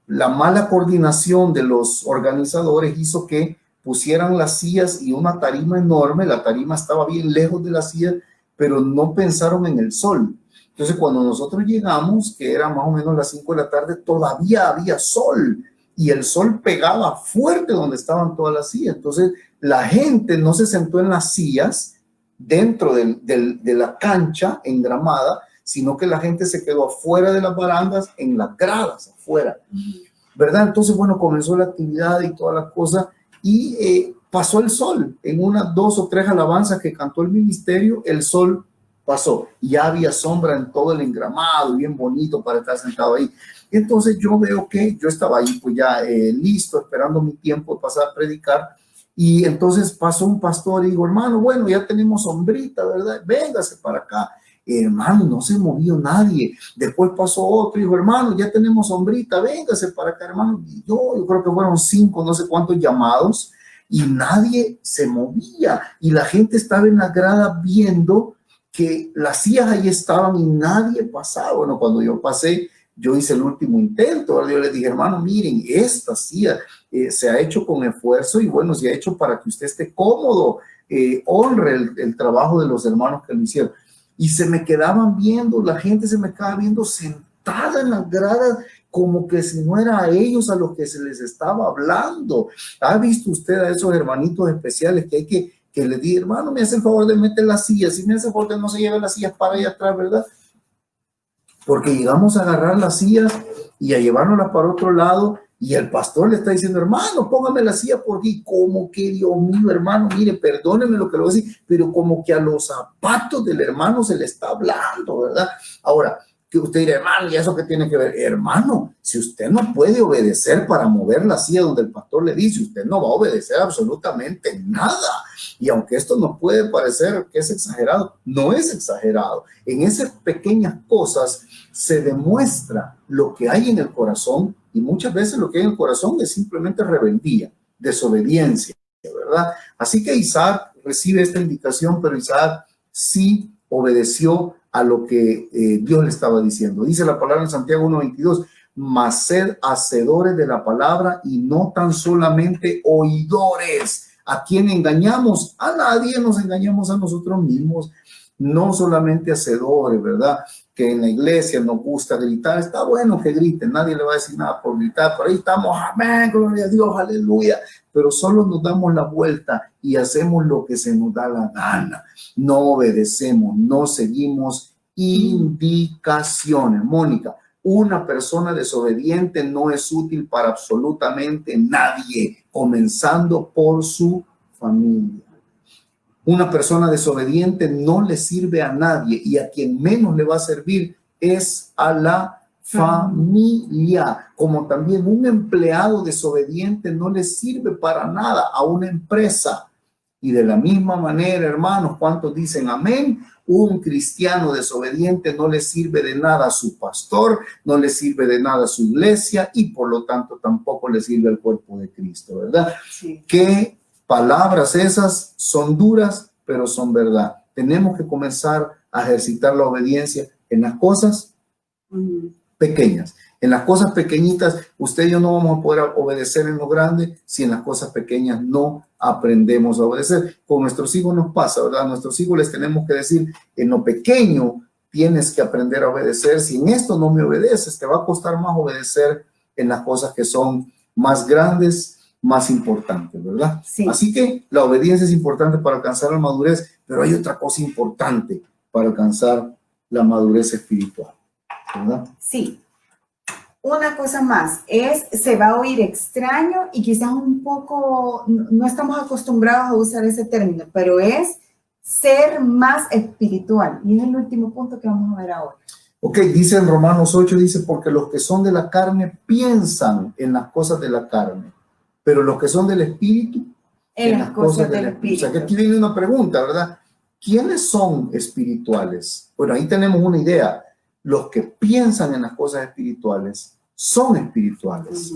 la mala coordinación de los organizadores hizo que pusieran las sillas y una tarima enorme, la tarima estaba bien lejos de la silla, pero no pensaron en el sol. Entonces, cuando nosotros llegamos, que era más o menos las 5 de la tarde, todavía había sol y el sol pegaba fuerte donde estaban todas las sillas. Entonces, la gente no se sentó en las sillas dentro de la cancha engramada, sino que la gente se quedó afuera de las barandas, en las gradas, afuera, ¿verdad? Entonces, bueno, comenzó la actividad y todas las cosas y pasó el sol. En unas 2 o 3 alabanzas que cantó el ministerio, el sol pasó. Ya había sombra en todo el engramado, bien bonito para estar sentado ahí. Entonces yo veo que yo estaba ahí pues ya listo, esperando mi tiempo de pasar a predicar. Y entonces pasó un pastor y dijo, hermano, bueno, ya tenemos sombrita, ¿verdad? Véngase para acá. Hermano, no se movió nadie. Después pasó otro y dijo, hermano, ya tenemos sombrita, véngase para acá, hermano. Y yo creo que fueron 5, no sé cuántos llamados y nadie se movía. Y la gente estaba en la grada viendo que las sillas ahí estaban y nadie pasaba. Bueno, cuando yo pasé, yo hice el último intento. Yo les dije, hermano, miren, esta silla se ha hecho con esfuerzo y bueno, se ha hecho para que usted esté cómodo, honre el trabajo de los hermanos que lo hicieron. Y se me quedaban viendo, la gente se me quedaba viendo sentada en las gradas como que si no era a ellos a los que se les estaba hablando. ¿Ha visto usted a esos hermanitos especiales que hay que les diga, hermano, me hace el favor de meter las sillas, si me hace el favor de no se lleven las sillas para allá atrás, ¿verdad? Porque llegamos a agarrar las sillas y a llevárnoslas para otro lado y el pastor le está diciendo, hermano, póngame la silla por aquí, como que Dios mío, hermano, mire, perdóneme lo que le voy a decir, pero como que a los zapatos del hermano se le está hablando, ¿verdad? Ahora, que usted dirá, hermano, ¿y eso qué tiene que ver? Hermano, si usted no puede obedecer para mover la silla donde el pastor le dice, usted no va a obedecer absolutamente nada. Y aunque esto nos puede parecer que es exagerado, no es exagerado. En esas pequeñas cosas se demuestra lo que hay en el corazón y muchas veces lo que hay en el corazón es simplemente rebeldía, desobediencia, ¿verdad? Así que Isaac recibe esta indicación, pero Isaac sí obedeció a lo que Dios le estaba diciendo. Dice la palabra en Santiago 1:22, mas sed hacedores de la palabra y no tan solamente oidores. ¿A quién engañamos? A nadie, nos engañamos a nosotros mismos. No solamente hacedores, ¿verdad? Que en la iglesia nos gusta gritar. Está bueno que griten, nadie le va a decir nada por gritar. Por ahí estamos, amén, gloria a Dios, aleluya. Pero solo nos damos la vuelta y hacemos lo que se nos da la gana. No obedecemos, no seguimos indicaciones. Mónica, una persona desobediente no es útil para absolutamente nadie, comenzando por su familia. Una persona desobediente no le sirve a nadie y a quien menos le va a servir es a la familia. Como también un empleado desobediente no le sirve para nada a una empresa. Y de la misma manera, hermanos, ¿cuántos dicen amén? Un cristiano desobediente no le sirve de nada a su pastor, no le sirve de nada a su iglesia y por lo tanto tampoco le sirve al cuerpo de Cristo, ¿verdad? Sí. ¿Qué palabras esas son duras, pero son verdad? Tenemos que comenzar a ejercitar la obediencia en las cosas pequeñas. En las cosas pequeñitas, usted y yo no vamos a poder obedecer en lo grande si en las cosas pequeñas no aprendemos a obedecer. Con nuestros hijos nos pasa, ¿verdad? A nuestros hijos les tenemos que decir, en lo pequeño tienes que aprender a obedecer. Si en esto no me obedeces, te va a costar más obedecer en las cosas que son más grandes, más importantes, ¿verdad? Sí. Así que la obediencia es importante para alcanzar la madurez, pero hay otra cosa importante para alcanzar la madurez espiritual, ¿verdad? Sí. Una cosa más, se va a oír extraño y quizás un poco, no estamos acostumbrados a usar ese término, pero es ser más espiritual. Y es el último punto que vamos a ver ahora. Ok, dice en Romanos 8, dice, porque los que son de la carne piensan en las cosas de la carne, pero los que son del espíritu, en las cosas del espíritu. O sea, que aquí viene una pregunta, ¿verdad? ¿Quiénes son espirituales? Bueno, ahí tenemos una idea. Los que piensan en las cosas espirituales son espirituales.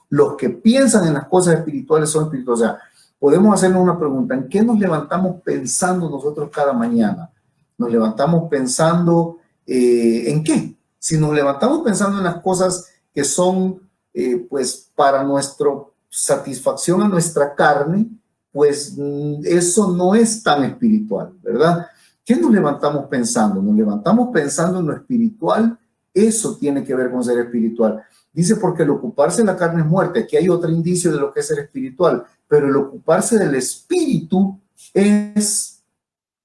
Los que piensan en las cosas espirituales son espirituales. O sea, podemos hacernos una pregunta. ¿En qué nos levantamos pensando nosotros cada mañana? ¿Nos levantamos pensando en qué? Si nos levantamos pensando en las cosas que son, pues, para nuestra satisfacción a nuestra carne, pues eso no es tan espiritual, ¿verdad? ¿Qué nos levantamos pensando? Nos levantamos pensando en lo espiritual. Eso tiene que ver con ser espiritual. Dice, porque el ocuparse de la carne es muerte. Aquí hay otro indicio de lo que es ser espiritual, pero el ocuparse del espíritu es,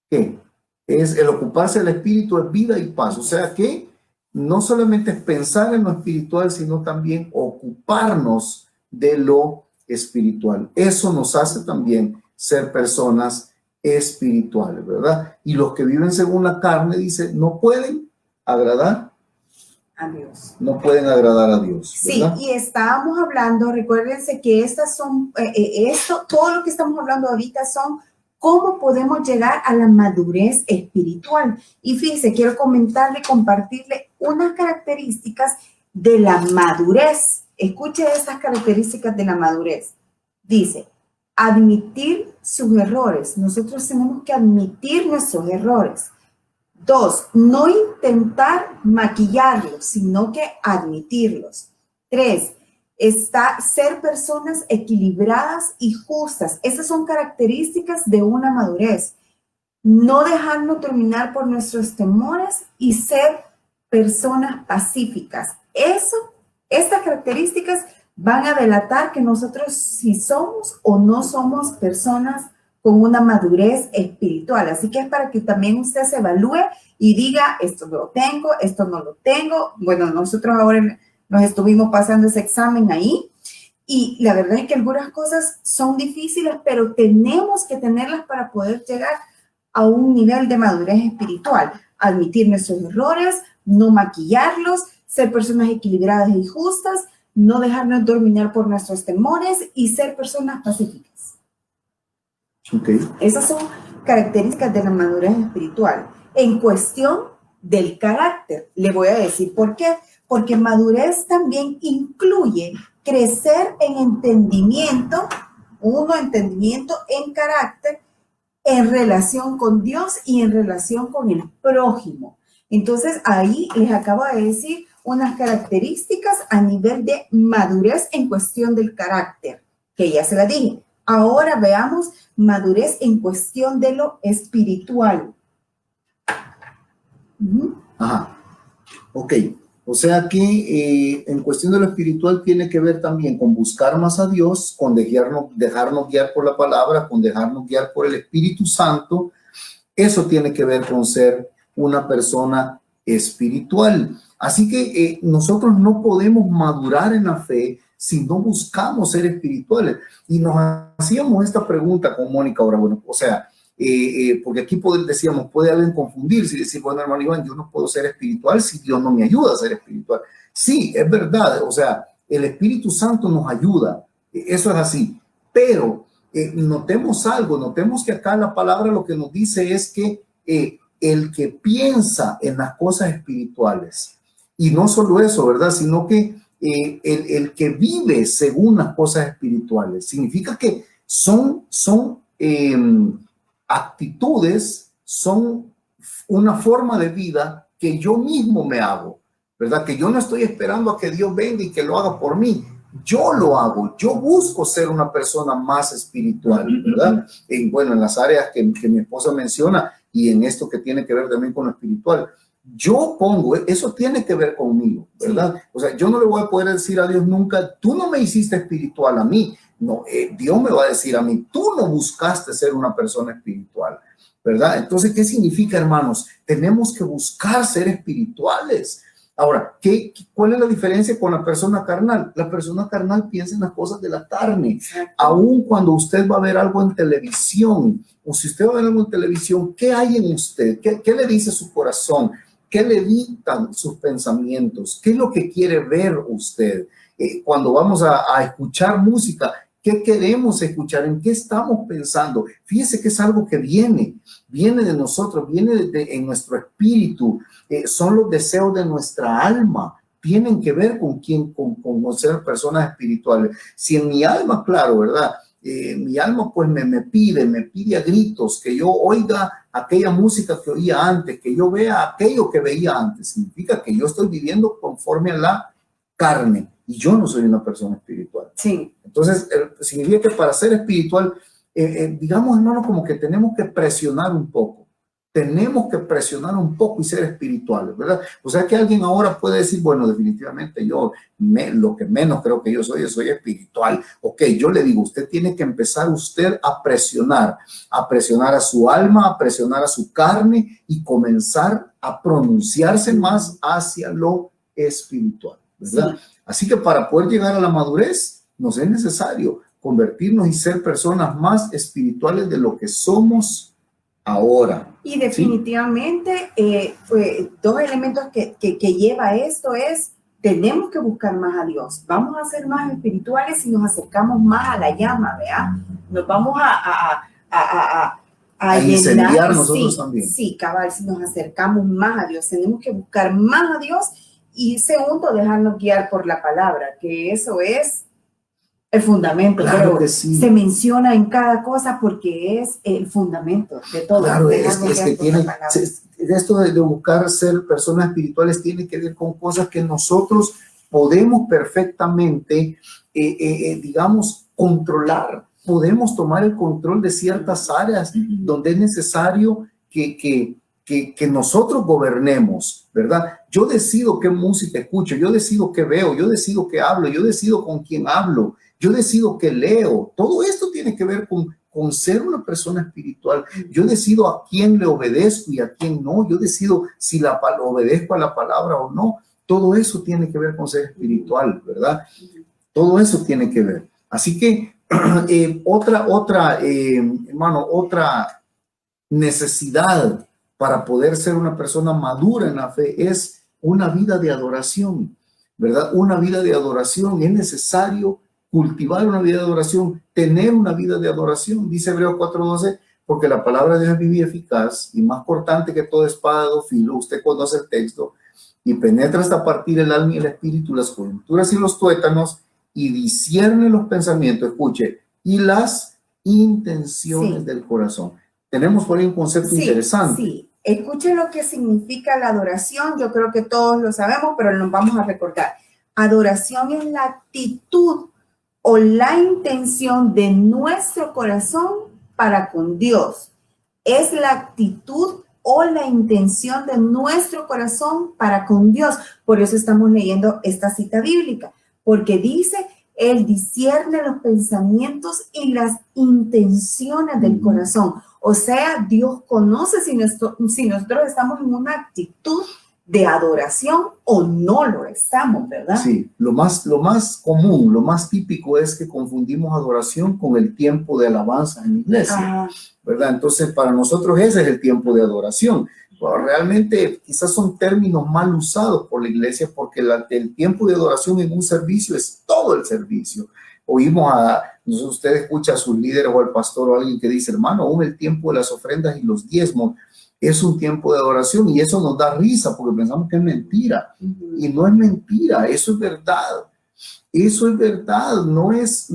¿qué? Es el ocuparse del espíritu es vida y paz. O sea que no solamente es pensar en lo espiritual, sino también ocuparnos de lo espiritual. Eso nos hace también ser personas espirituales, ¿verdad? Y los que viven según la carne, dice, no pueden agradar a Dios. No pueden agradar a Dios, ¿verdad? Sí, y estábamos hablando, recuérdense que estas son, todo lo que estamos hablando ahorita son cómo podemos llegar a la madurez espiritual. Y fíjense, quiero comentarle, compartirle unas características de la madurez. Escuche esas características de la madurez. Dice, admitir sus errores. Nosotros tenemos que admitir nuestros errores. 2, no intentar maquillarlos, sino que admitirlos. 3, ser personas equilibradas y justas. Esas son características de una madurez. No dejarnos dominar por nuestros temores y ser personas pacíficas. Estas características van a delatar que nosotros si somos o no somos personas con una madurez espiritual. Así que es para que también usted se evalúe y diga, esto lo tengo, esto no lo tengo. Bueno, nosotros ahora nos estuvimos pasando ese examen ahí y la verdad es que algunas cosas son difíciles, pero tenemos que tenerlas para poder llegar a un nivel de madurez espiritual. Admitir nuestros errores, no maquillarlos, ser personas equilibradas y justas, no dejarnos dominar por nuestros temores y ser personas pacíficas. Okay. Esas son características de la madurez espiritual. En cuestión del carácter, le voy a decir por qué. Porque madurez también incluye crecer en entendimiento, entendimiento en carácter, en relación con Dios y en relación con el prójimo. Entonces, ahí les acabo de decir unas características a nivel de madurez en cuestión del carácter, que ya se la dije. Ahora veamos madurez en cuestión de lo espiritual. Ajá. Ok. O sea que en cuestión de lo espiritual tiene que ver también con buscar más a Dios, con dejarnos guiar por la palabra, con dejarnos guiar por el Espíritu Santo. Eso tiene que ver con ser una persona espiritual. Así que nosotros no podemos madurar en la fe si no buscamos ser espirituales. Y nos hacíamos esta pregunta con Mónica ahora, bueno, o sea, porque aquí decíamos, puede alguien confundirse y decir, bueno, hermano Iván, yo no puedo ser espiritual si Dios no me ayuda a ser espiritual. Sí, es verdad, o sea, el Espíritu Santo nos ayuda, eso es así, pero notemos algo, notemos que acá la palabra lo que nos dice es que el que piensa en las cosas espirituales, y no solo eso, ¿verdad? Sino que el que vive según las cosas espirituales, significa que son actitudes, son una forma de vida que yo mismo me hago, ¿verdad? Que yo no estoy esperando a que Dios venga y que lo haga por mí. Yo lo hago, yo busco ser una persona más espiritual, ¿verdad? Bueno, en las áreas que mi esposa menciona y en esto que tiene que ver también con lo espiritual. Yo pongo, eso tiene que ver conmigo, ¿verdad? Sí. O sea, yo no le voy a poder decir a Dios nunca, tú no me hiciste espiritual a mí. No, Dios me va a decir a mí, tú no buscaste ser una persona espiritual. ¿verdad? Entonces, ¿qué significa, hermanos? Tenemos que buscar ser espirituales. Ahora, ¿cuál es la diferencia con la persona carnal? La persona carnal piensa en las cosas de la carne. Aun cuando usted va a ver algo en televisión, o si usted va a ver algo en televisión, ¿qué hay en usted? ¿Qué le dice su corazón? ¿Qué le dictan sus pensamientos? ¿Qué es lo que quiere ver usted? Cuando vamos a escuchar música, ¿qué queremos escuchar? ¿En qué estamos pensando? Fíjese que es algo que viene de nosotros, viene en nuestro espíritu. Son los deseos de nuestra alma. Tienen que ver con ser personas espirituales. Si en mi alma, claro, ¿verdad? Mi alma pues me pide a gritos que yo oiga aquella música que oía antes, que yo vea aquello que veía antes. Significa que yo estoy viviendo conforme a la carne y yo no soy una persona espiritual. Sí. Entonces, significa que para ser espiritual, digamos, hermano, como que tenemos que presionar un poco. Tenemos que presionar un poco y ser espirituales, ¿verdad? O sea que alguien ahora puede decir, bueno, definitivamente yo lo que menos creo que yo soy espiritual. Ok, yo le digo, usted tiene que empezar a presionar a su alma, a presionar a su carne y comenzar a pronunciarse más hacia lo espiritual, ¿verdad? Sí. Así que para poder llegar a la madurez, nos es necesario convertirnos y ser personas más espirituales de lo que somos ahora. Y definitivamente, ¿sí? Dos elementos que lleva esto es, tenemos que buscar más a Dios. Vamos a ser más espirituales si nos acercamos más a la llama, ¿verdad? Nos vamos a incendiar llenar, nosotros sí, también. Sí, cabal, si nos acercamos más a Dios, tenemos que buscar más a Dios y segundo, dejarnos guiar por la palabra, que eso es el fundamento, claro, pero que sí. Se menciona en cada cosa porque es el fundamento de todo. Claro, es que tiene, esto de buscar ser personas espirituales tiene que ver con cosas que nosotros podemos perfectamente, digamos, controlar. Podemos tomar el control de ciertas áreas donde es necesario que nosotros gobernemos, ¿verdad? Yo decido qué música escucho, yo decido qué veo, yo decido qué hablo, yo decido con quién hablo, yo decido qué leo. Todo esto tiene que ver con ser una persona espiritual. Yo decido a quién le obedezco y a quién no. Yo decido si obedezco a la palabra o no. Todo eso tiene que ver con ser espiritual, ¿verdad? Todo eso tiene que ver. Así que hermano, otra necesidad para poder ser una persona madura en la fe es una vida de adoración, ¿verdad? Una vida de adoración. Es necesario cultivar una vida de adoración, tener una vida de adoración. Dice Hebreos 4:12, porque la palabra de Dios es viva y eficaz y más cortante que toda espada de dos filos. Usted conoce el texto. Y penetra hasta partir el alma y el espíritu, las coyunturas y los tuétanos, y discierne los pensamientos, escuche, y las intenciones del corazón. Tenemos por ahí un concepto interesante. Sí, escuchen lo que significa la adoración. Yo creo que todos lo sabemos, pero nos vamos a recordar. Adoración es la actitud o la intención de nuestro corazón para con Dios. Es la actitud o la intención de nuestro corazón para con Dios. Por eso estamos leyendo esta cita bíblica, porque dice, Él discierne los pensamientos y las intenciones del corazón. O sea, Dios conoce si nosotros estamos en una actitud de adoración o no lo estamos, ¿verdad? Sí, lo más común, lo más típico es que confundimos adoración con el tiempo de alabanza en la iglesia, ¿verdad? Entonces, para nosotros ese es el tiempo de adoración. Bueno, realmente quizás son términos mal usados por la iglesia porque el tiempo de adoración en un servicio es todo el servicio. Usted escucha a sus líderes o al pastor o alguien que dice, hermano, aún el tiempo de las ofrendas y los diezmos es un tiempo de adoración, y eso nos da risa porque pensamos que es mentira. Y no es mentira, eso es verdad. Eso es verdad, no es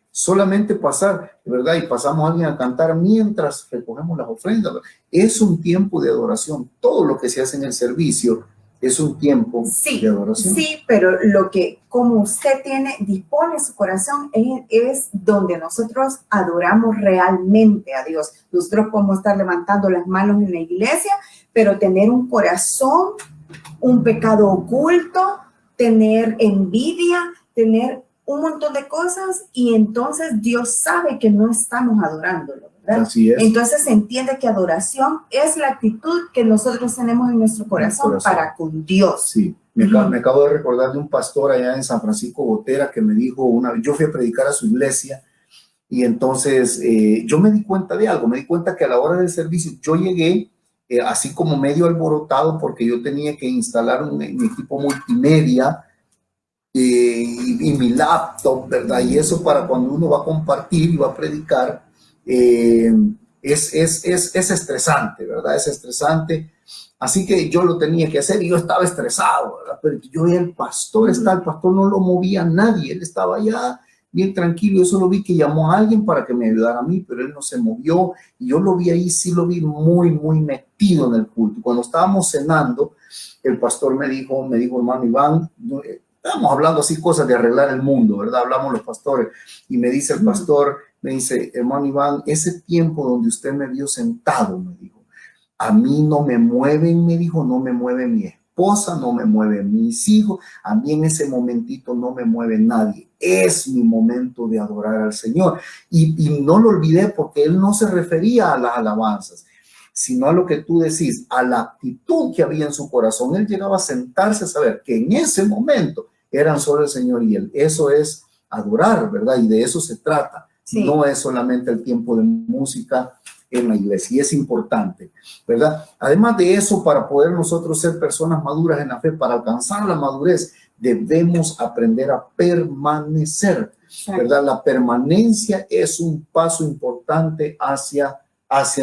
solamente pasar, ¿verdad? Y pasamos a alguien a cantar mientras recogemos las ofrendas. Es un tiempo de adoración. Todo lo que se hace en el servicio es un tiempo de adoración. Sí, pero lo que como usted dispone su corazón es donde nosotros adoramos realmente a Dios. Nosotros podemos estar levantando las manos en la iglesia, pero tener un corazón, un pecado oculto, tener envidia, tener un montón de cosas, y entonces Dios sabe que no estamos adorándolo, ¿verdad? ¿verdad? Así es. Entonces se entiende que adoración es la actitud que nosotros tenemos en nuestro corazón para con Dios. Sí, me acabo de recordar de un pastor allá en San Francisco Gotera que me dijo yo fui a predicar a su iglesia y entonces yo me di cuenta de algo, me di cuenta que a la hora del servicio yo llegué así como medio alborotado porque yo tenía que instalar mi equipo multimedia y mi laptop, ¿verdad? Y eso para cuando uno va a compartir y va a predicar, es estresante, ¿verdad? Es estresante. Así que yo lo tenía que hacer y yo estaba estresado, ¿verdad? Pero yo vi el pastor, el pastor no lo movía nadie, él estaba allá bien tranquilo. Yo solo vi que llamó a alguien para que me ayudara a mí, pero él no se movió y yo lo vi ahí, sí lo vi muy, muy metido en el culto. Cuando estábamos cenando, el pastor me dijo, hermano Iván, estábamos hablando así cosas de arreglar el mundo, ¿verdad? Hablamos los pastores y me dice el pastor, me dice, hermano Iván, ese tiempo donde usted me vio sentado, me dijo, a mí no me mueven, me dijo, no me mueve mi esposa, no me mueven mis hijos, a mí en ese momentito no me mueve nadie. Es mi momento de adorar al Señor. Y no lo olvidé porque él no se refería a las alabanzas, sino a lo que tú decís, a la actitud que había en su corazón. Él llegaba a sentarse a saber que en ese momento eran solo el Señor y él. Eso es adorar, ¿verdad? Y de eso se trata. Sí. No es solamente el tiempo de música en la iglesia, y es importante, ¿verdad? Además de eso, para poder nosotros ser personas maduras en la fe, para alcanzar la madurez, debemos aprender a permanecer, ¿verdad? La permanencia es un paso importante hacia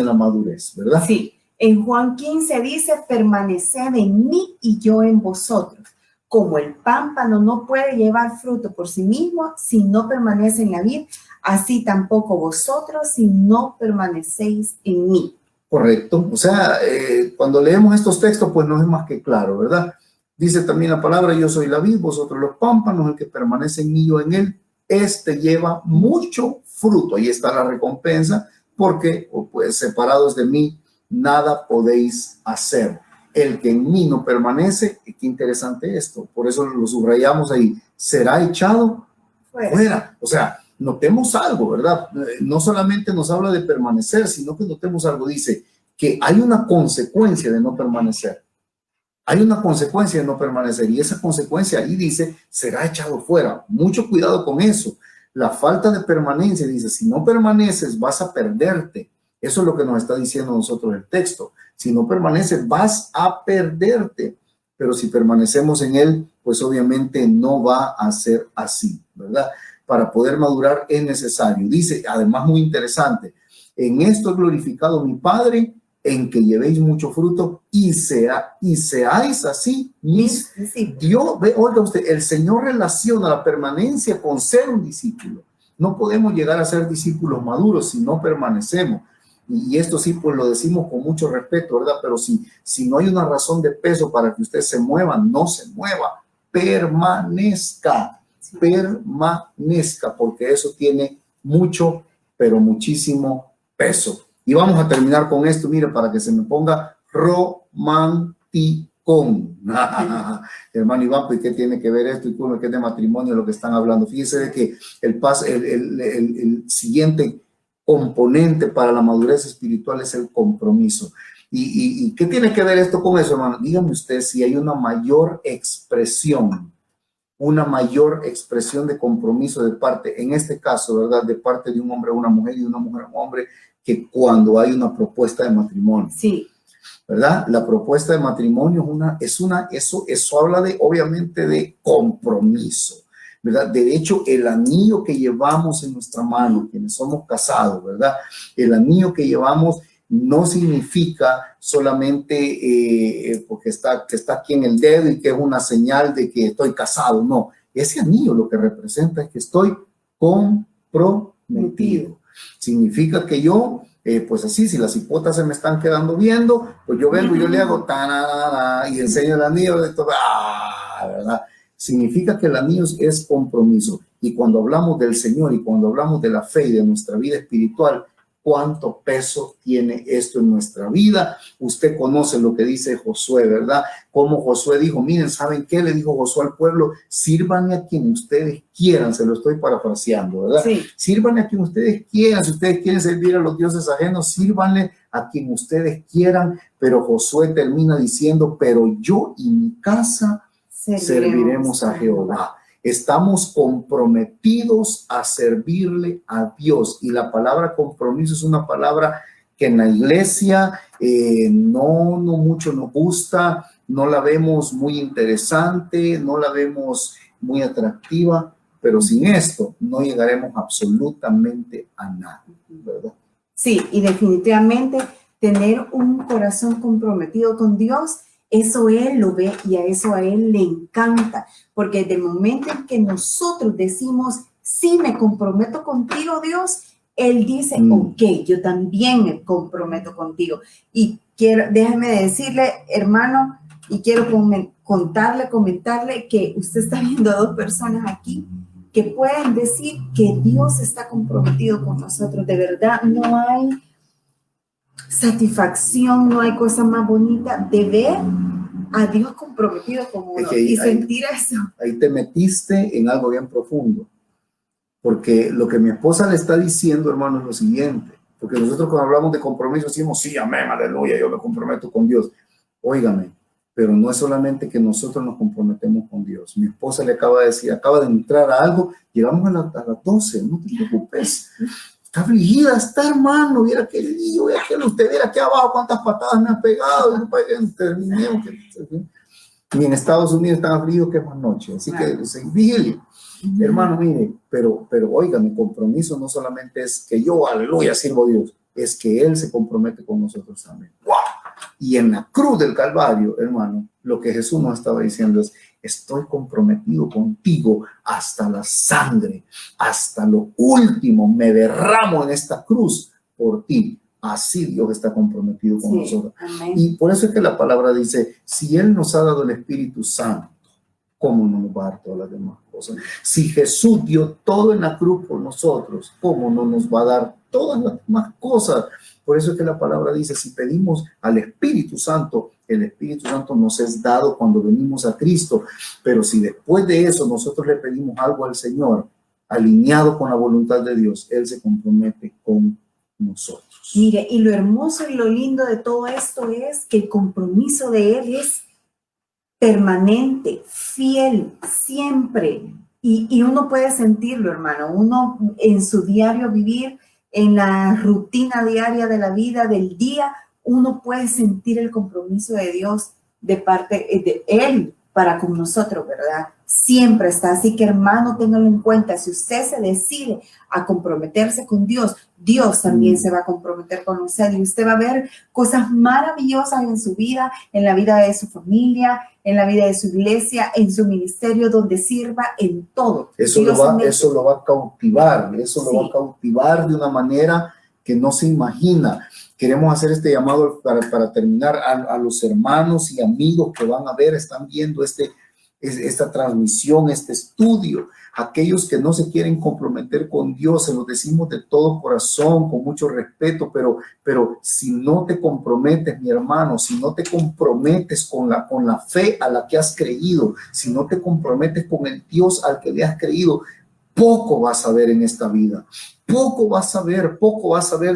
la madurez, ¿verdad? Sí, en Juan 15 dice, permaneced en mí y yo en vosotros. Como el pámpano no puede llevar fruto por sí mismo si no permanece en la vid, así tampoco vosotros si no permanecéis en mí. Correcto. O sea, cuando leemos estos textos, pues no es más que claro, ¿verdad? Dice también la palabra, yo soy la vid, vosotros los pámpanos, el que permanece en mí y yo en él, este lleva mucho fruto. Ahí está la recompensa, porque pues separados de mí, nada podéis hacer. El que en mí no permanece, qué interesante esto, por eso lo subrayamos ahí, será echado fuera. O sea, notemos algo, ¿verdad? No solamente nos habla de permanecer, sino que notemos algo, dice que hay una consecuencia de no permanecer. Hay una consecuencia de no permanecer y esa consecuencia ahí dice, será echado fuera. Mucho cuidado con eso. La falta de permanencia, dice, si no permaneces vas a perderte. Eso es lo que nos está diciendo nosotros el texto. Si no permaneces vas a perderte. Pero si permanecemos en él, pues obviamente no va a ser así, ¿verdad? Para poder madurar es necesario. Dice, además muy interesante, en esto es glorificado mi Padre, en que llevéis mucho fruto y seáis así mis Dios, oiga usted, el Señor relaciona la permanencia con ser un discípulo. No podemos llegar a ser discípulos maduros si no permanecemos. Y esto sí, pues lo decimos con mucho respeto, ¿verdad? Pero si no hay una razón de peso para que usted se mueva, no se mueva. Permanezca, permanezca, porque eso tiene mucho, pero muchísimo peso. Y vamos a terminar con esto, mire, para que se me ponga romanticón. Hermano Iván, pues, ¿qué tiene que ver esto y con lo que es de matrimonio, lo que están hablando? Fíjese de que el siguiente componente para la madurez espiritual es el compromiso. ¿Y qué tiene que ver esto con eso, hermano? Dígame usted si hay una mayor expresión de compromiso de parte, en este caso, ¿verdad? De parte de un hombre a una mujer y de una mujer a un hombre, que cuando hay una propuesta de matrimonio. Sí. ¿Verdad? La propuesta de matrimonio eso habla obviamente de compromiso, ¿verdad? De hecho, el anillo que llevamos en nuestra mano, quienes somos casados, ¿verdad? El anillo que llevamos no significa solamente porque que está aquí en el dedo y que es una señal de que estoy casado, no. Ese anillo lo que representa es que estoy comprometido. Significa que yo, pues así, si las hipotas se me están quedando viendo, pues yo vengo y yo le hago y enseño el anillo de todo, ¿verdad? Significa que el anillo es compromiso. Y cuando hablamos del Señor y cuando hablamos de la fe y de nuestra vida espiritual, cuánto peso tiene esto en nuestra vida. Usted conoce lo que dice Josué, ¿verdad? Como Josué dijo, miren, ¿saben qué? Le dijo Josué al pueblo, sírvanle a quien ustedes quieran, se lo estoy parafraseando, ¿verdad? Sí. Sírvanle a quien ustedes quieran, si ustedes quieren servir a los dioses ajenos, sírvanle a quien ustedes quieran, pero Josué termina diciendo, pero yo y mi casa serviremos a Jehová. Estamos comprometidos a servirle a Dios. Y la palabra compromiso es una palabra que en la iglesia no mucho nos gusta, no la vemos muy interesante, no la vemos muy atractiva, pero sin esto no llegaremos absolutamente a nada, ¿verdad? Sí, y definitivamente tener un corazón comprometido con Dios, eso Él lo ve y a eso a Él le encanta, porque de momento en que nosotros decimos, sí, me comprometo contigo, Dios, Él dice, ok, yo también me comprometo contigo. Y déjeme decirle, hermano, y quiero comentarle que usted está viendo a dos personas aquí que pueden decir que Dios está comprometido con nosotros. De verdad, no hay satisfacción, no hay cosa más bonita de ver a Dios comprometido con uno y sentir eso. Ahí te metiste en algo bien profundo, porque lo que mi esposa le está diciendo, hermano, es lo siguiente, porque nosotros cuando hablamos de compromiso decimos, sí, amén, aleluya, yo me comprometo con Dios. Óigame, pero no es solamente que nosotros nos comprometemos con Dios. Mi esposa le acaba de decir, acaba de entrar a algo, llegamos a las 12, no te preocupes. Está afligida, está, hermano, viera qué lío, viera que usted viera aquí abajo cuántas patadas me han pegado. Y en Estados Unidos están afligidos que es más noche, así que vigilia. Hermano, mire, pero oiga, mi compromiso no solamente es que yo, aleluya, sirvo a Dios, es que Él se compromete con nosotros también. ¡Wow! Y en la cruz del Calvario, hermano, lo que Jesús nos estaba diciendo es, estoy comprometido contigo hasta la sangre, hasta lo último, me derramo en esta cruz por ti. Así Dios está comprometido con nosotros. Amén. Y por eso es que la palabra dice, si Él nos ha dado el Espíritu Santo, ¿cómo no nos va a dar todas las demás cosas? Si Jesús dio todo en la cruz por nosotros, ¿cómo no nos va a dar todas las demás cosas? Por eso es que la palabra dice, si pedimos al Espíritu Santo, el Espíritu Santo nos es dado cuando venimos a Cristo, pero si después de eso nosotros le pedimos algo al Señor, alineado con la voluntad de Dios, Él se compromete con nosotros. Mire, y lo hermoso y lo lindo de todo esto es que el compromiso de Él es permanente, fiel, siempre. Y uno puede sentirlo, hermano. Uno en su diario vivir, en la rutina diaria de la vida, del día, uno puede sentir el compromiso de Dios de parte de Él para con nosotros, ¿verdad? Siempre está. Así que, hermano, téngalo en cuenta. Si usted se decide a comprometerse con Dios, Dios también se va a comprometer con usted y usted va a ver cosas maravillosas en su vida, en la vida de su familia, en la vida de su iglesia, en su ministerio, donde sirva en todo. Eso lo va a cautivar, lo va a cautivar de una manera que no se imagina. Queremos hacer este llamado para terminar a los hermanos y amigos que van a ver, están viendo esta transmisión, este estudio. Aquellos que no se quieren comprometer con Dios, se los decimos de todo corazón, con mucho respeto, pero si no te comprometes, mi hermano, si no te comprometes con la fe a la que has creído, si no te comprometes con el Dios al que le has creído, poco vas a ver en esta vida. Poco vas a ver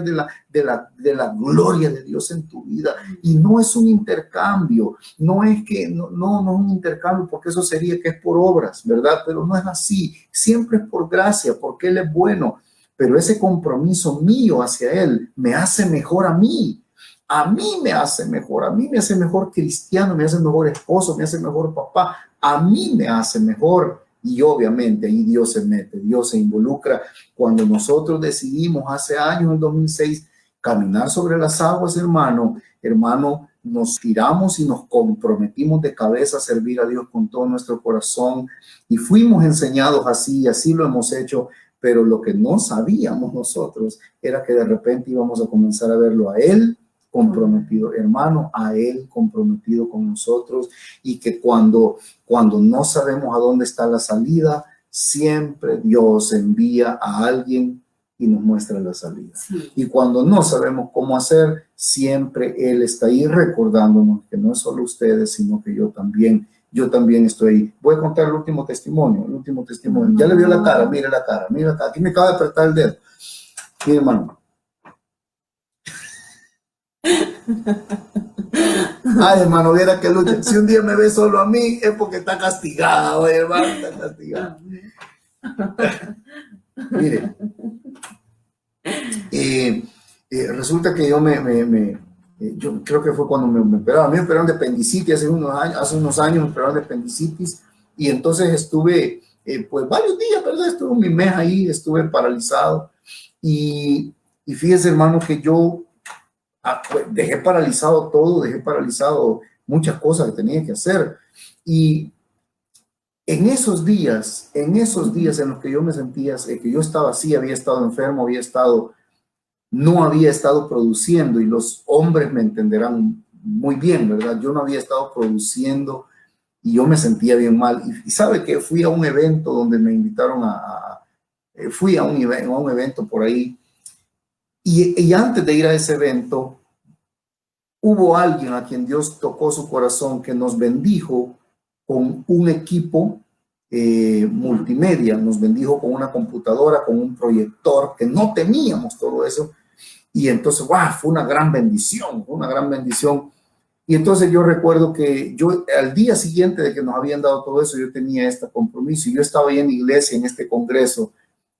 de la gloria de Dios en tu vida. Y no es un intercambio, no es un intercambio, porque eso sería que es por obras, ¿verdad? Pero no es así, siempre es por gracia, porque Él es bueno. Pero ese compromiso mío hacia Él me hace mejor a mí. A mí me hace mejor cristiano, me hace mejor esposo, me hace mejor papá, a mí me hace mejor. Y obviamente ahí Dios se mete, Dios se involucra. Cuando nosotros decidimos hace años, en 2006, caminar sobre las aguas, hermano, nos tiramos y nos comprometimos de cabeza a servir a Dios con todo nuestro corazón y fuimos enseñados así, y así lo hemos hecho. Pero lo que no sabíamos nosotros era que de repente íbamos a comenzar a verlo a Él comprometido, hermano, a Él comprometido con nosotros, y que cuando no sabemos a dónde está la salida, siempre Dios envía a alguien y nos muestra la salida. Sí. Y cuando no sabemos cómo hacer, siempre Él está ahí recordándonos que no es solo ustedes, sino que yo también estoy ahí. Voy a contar el último testimonio, Ya le vio la cara, mire la cara, mire la cara. Aquí me acaba de apretar el dedo. Mire, hermano. Ay, hermano, viera que lucha. Si un día me ve solo a mí, es porque está castigada, oye, hermano, está castigada. Mire, resulta que yo creo que fue cuando me operaron. A mí me operaron de apendicitis hace unos años me operaron de apendicitis, y entonces estuve, pues varios días, ¿verdad? Estuve un mes ahí, estuve paralizado, y fíjese, hermano, que yo pues, dejé paralizado todo, dejé paralizado muchas cosas que tenía que hacer, y en esos días en los que yo me sentía, que yo estaba así, había estado enfermo, no había estado produciendo, y los hombres me entenderán muy bien, ¿verdad? Yo no había estado produciendo y yo me sentía bien mal. Y sabe que fui a un evento donde me invitaron fui a un evento por ahí, y antes de ir a ese evento, hubo alguien a quien Dios tocó su corazón que nos bendijo con un equipo multimedia, nos bendijo con una computadora, con un proyector, que no teníamos todo eso. Y entonces, wow, fue una gran bendición, fue una gran bendición. Y entonces yo recuerdo que yo, al día siguiente de que nos habían dado todo eso, yo tenía este compromiso, y yo estaba ahí en la iglesia, en este congreso,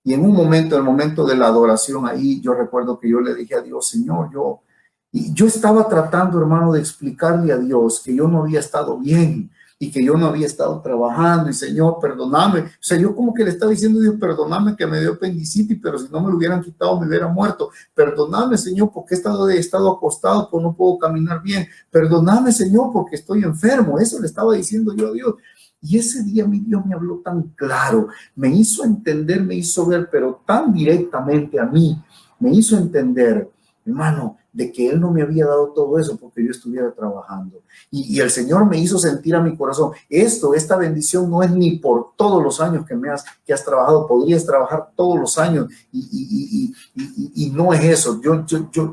y en un momento, el momento de la adoración ahí, yo recuerdo que yo le dije a Dios, Señor, yo estaba tratando, hermano, de explicarle a Dios que yo no había estado bien, y que yo no había estado trabajando, y Señor, perdóname. O sea, yo como que le estaba diciendo a Dios, perdóname que me dio apendicitis, pero si no me lo hubieran quitado me hubiera muerto. Perdóname, Señor, porque he estado acostado, porque no puedo caminar bien. Perdóname, Señor, porque estoy enfermo. Eso le estaba diciendo yo a Dios. Y ese día mi Dios me habló tan claro, me hizo entender, me hizo ver, pero tan directamente a mí, me hizo entender, hermano, de que Él no me había dado todo eso porque yo estuviera trabajando. Y el Señor me hizo sentir a mi corazón, esta bendición no es ni por todos los años que has trabajado, podrías trabajar todos los años, y no es eso.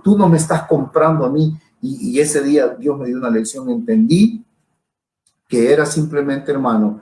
Tú no me estás comprando a mí. Y ese día Dios me dio una lección, entendí que era simplemente, hermano,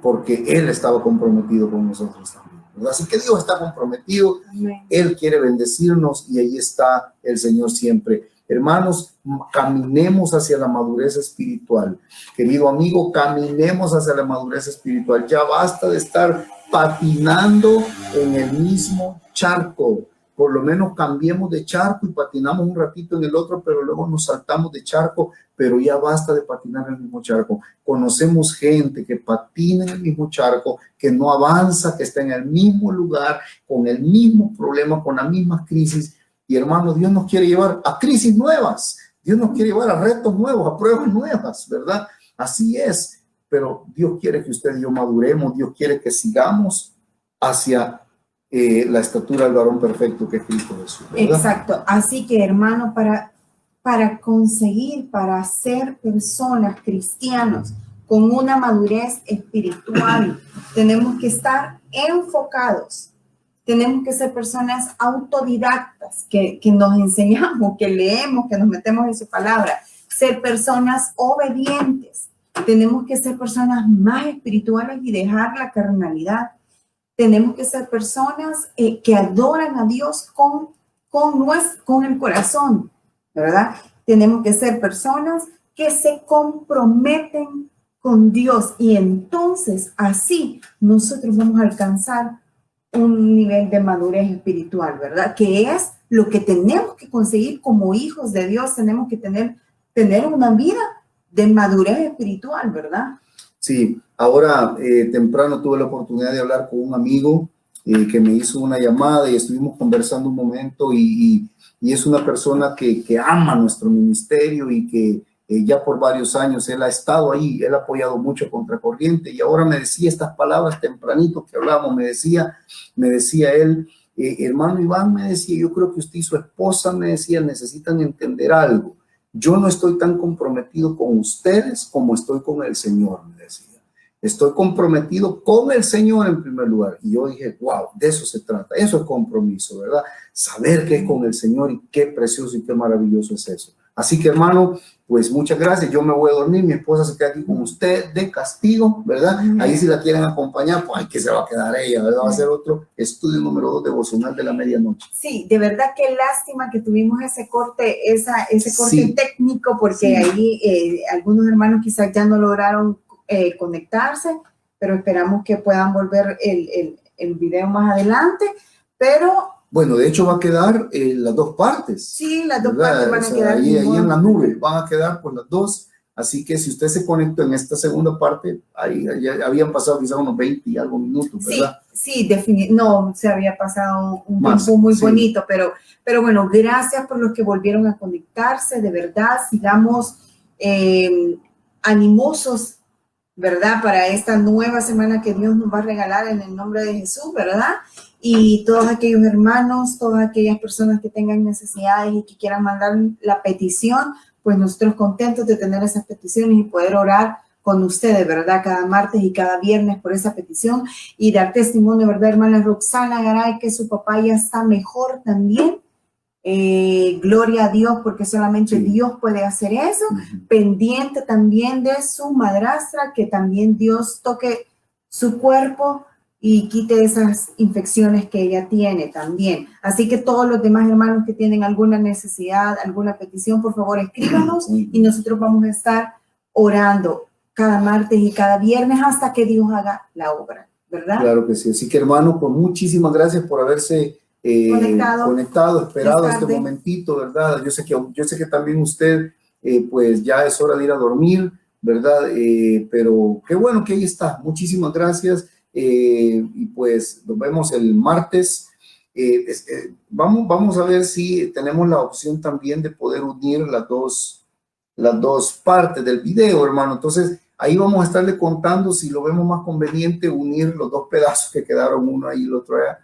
porque Él estaba comprometido con nosotros también, ¿verdad? Así que Dios está comprometido. Amén. Él quiere bendecirnos, y ahí está el Señor siempre. Hermanos, caminemos hacia la madurez espiritual. Querido amigo, caminemos hacia la madurez espiritual. Ya basta de estar patinando en el mismo charco. Por lo menos cambiemos de charco y patinamos un ratito en el otro, pero luego nos saltamos de charco. Pero ya basta de patinar en el mismo charco. Conocemos gente que patina en el mismo charco, que no avanza, que está en el mismo lugar, con el mismo problema, con la misma crisis. Y hermano, Dios nos quiere llevar a crisis nuevas. Dios nos quiere llevar a retos nuevos, a pruebas nuevas, ¿verdad? Así es. Pero Dios quiere que usted y yo maduremos. Dios quiere que sigamos hacia la estatura del varón perfecto, que es Cristo Jesús, ¿verdad? Exacto. Así que, hermano, para ser personas cristianos con una madurez espiritual, tenemos que estar enfocados, tenemos que ser personas autodidactas, que nos enseñamos, que leemos, que nos metemos en su palabra, ser personas obedientes, tenemos que ser personas más espirituales y dejar la carnalidad, tenemos que ser personas que adoran a Dios con el corazón, ¿verdad? Tenemos que ser personas que se comprometen con Dios, y entonces así nosotros vamos a alcanzar un nivel de madurez espiritual, ¿verdad? Que es lo que tenemos que conseguir como hijos de Dios. Tenemos que tener una vida de madurez espiritual, ¿verdad? Sí, ahora temprano tuve la oportunidad de hablar con un amigo que me hizo una llamada, y estuvimos conversando un momento, y es una persona que ama nuestro ministerio, y que ya por varios años él ha estado ahí, él ha apoyado mucho Contracorriente, y ahora me decía estas palabras tempranito que hablábamos, me decía él, hermano Iván, me decía, yo creo que usted y su esposa, me decía, necesitan entender algo. Yo no estoy tan comprometido con ustedes como estoy con el Señor, me decía. Estoy comprometido con el Señor en primer lugar. Y yo dije, wow, de eso se trata. Eso es compromiso, ¿verdad? Saber que es con el Señor y qué precioso y qué maravilloso es eso. Así que, hermano, pues muchas gracias. Yo me voy a dormir. Mi esposa se queda aquí con usted de castigo, ¿verdad? Ahí si la quieren acompañar, pues ahí que se va a quedar ella, ¿verdad? Va a ser otro estudio número 2 devocional de la medianoche. Sí, de verdad qué lástima que tuvimos ese corte Sí, técnico, porque sí. ahí algunos hermanos quizás ya no lograron conectarse, pero esperamos que puedan volver el video más adelante. Pero bueno, de hecho va a quedar las dos partes. sí, las dos ¿verdad? partes van a quedar ahí en la nube van a quedar por las dos. Así que si usted se conectó en esta segunda parte, ahí ya habían pasado quizás unos 20 y algo minutos, ¿verdad? Sí, no, se había pasado un Más, tiempo muy sí. bonito, pero bueno, gracias por los que volvieron a conectarse, de verdad, sigamos animosos, ¿verdad? Para esta nueva semana que Dios nos va a regalar en el nombre de Jesús, ¿verdad? Y todos aquellos hermanos, todas aquellas personas que tengan necesidades y que quieran mandar la petición, pues nosotros contentos de tener esas peticiones y poder orar con ustedes, ¿verdad? Cada martes y cada viernes por esa petición y dar testimonio, ¿verdad, hermana Roxana Garay, que su papá ya está mejor también? Gloria a Dios, porque solamente Dios puede hacer eso. Pendiente también de su madrastra, que también Dios toque su cuerpo y quite esas infecciones que ella tiene también. Así que todos los demás hermanos que tienen alguna necesidad, alguna petición, por favor escríbanos y nosotros vamos a estar orando cada martes y cada viernes hasta que Dios haga la obra, ¿verdad? Claro que sí. Así que, hermano, pues muchísimas gracias por haberse conectado, esperado este momentito, ¿verdad? Yo sé que también usted, pues ya es hora de ir a dormir, ¿verdad? Pero qué bueno que ahí está. Muchísimas gracias. Y pues nos vemos el martes. Vamos a ver si tenemos la opción también de poder unir las dos partes del video, hermano. Entonces, ahí vamos a estarle contando si lo vemos más conveniente unir los dos pedazos que quedaron, uno ahí y el otro allá,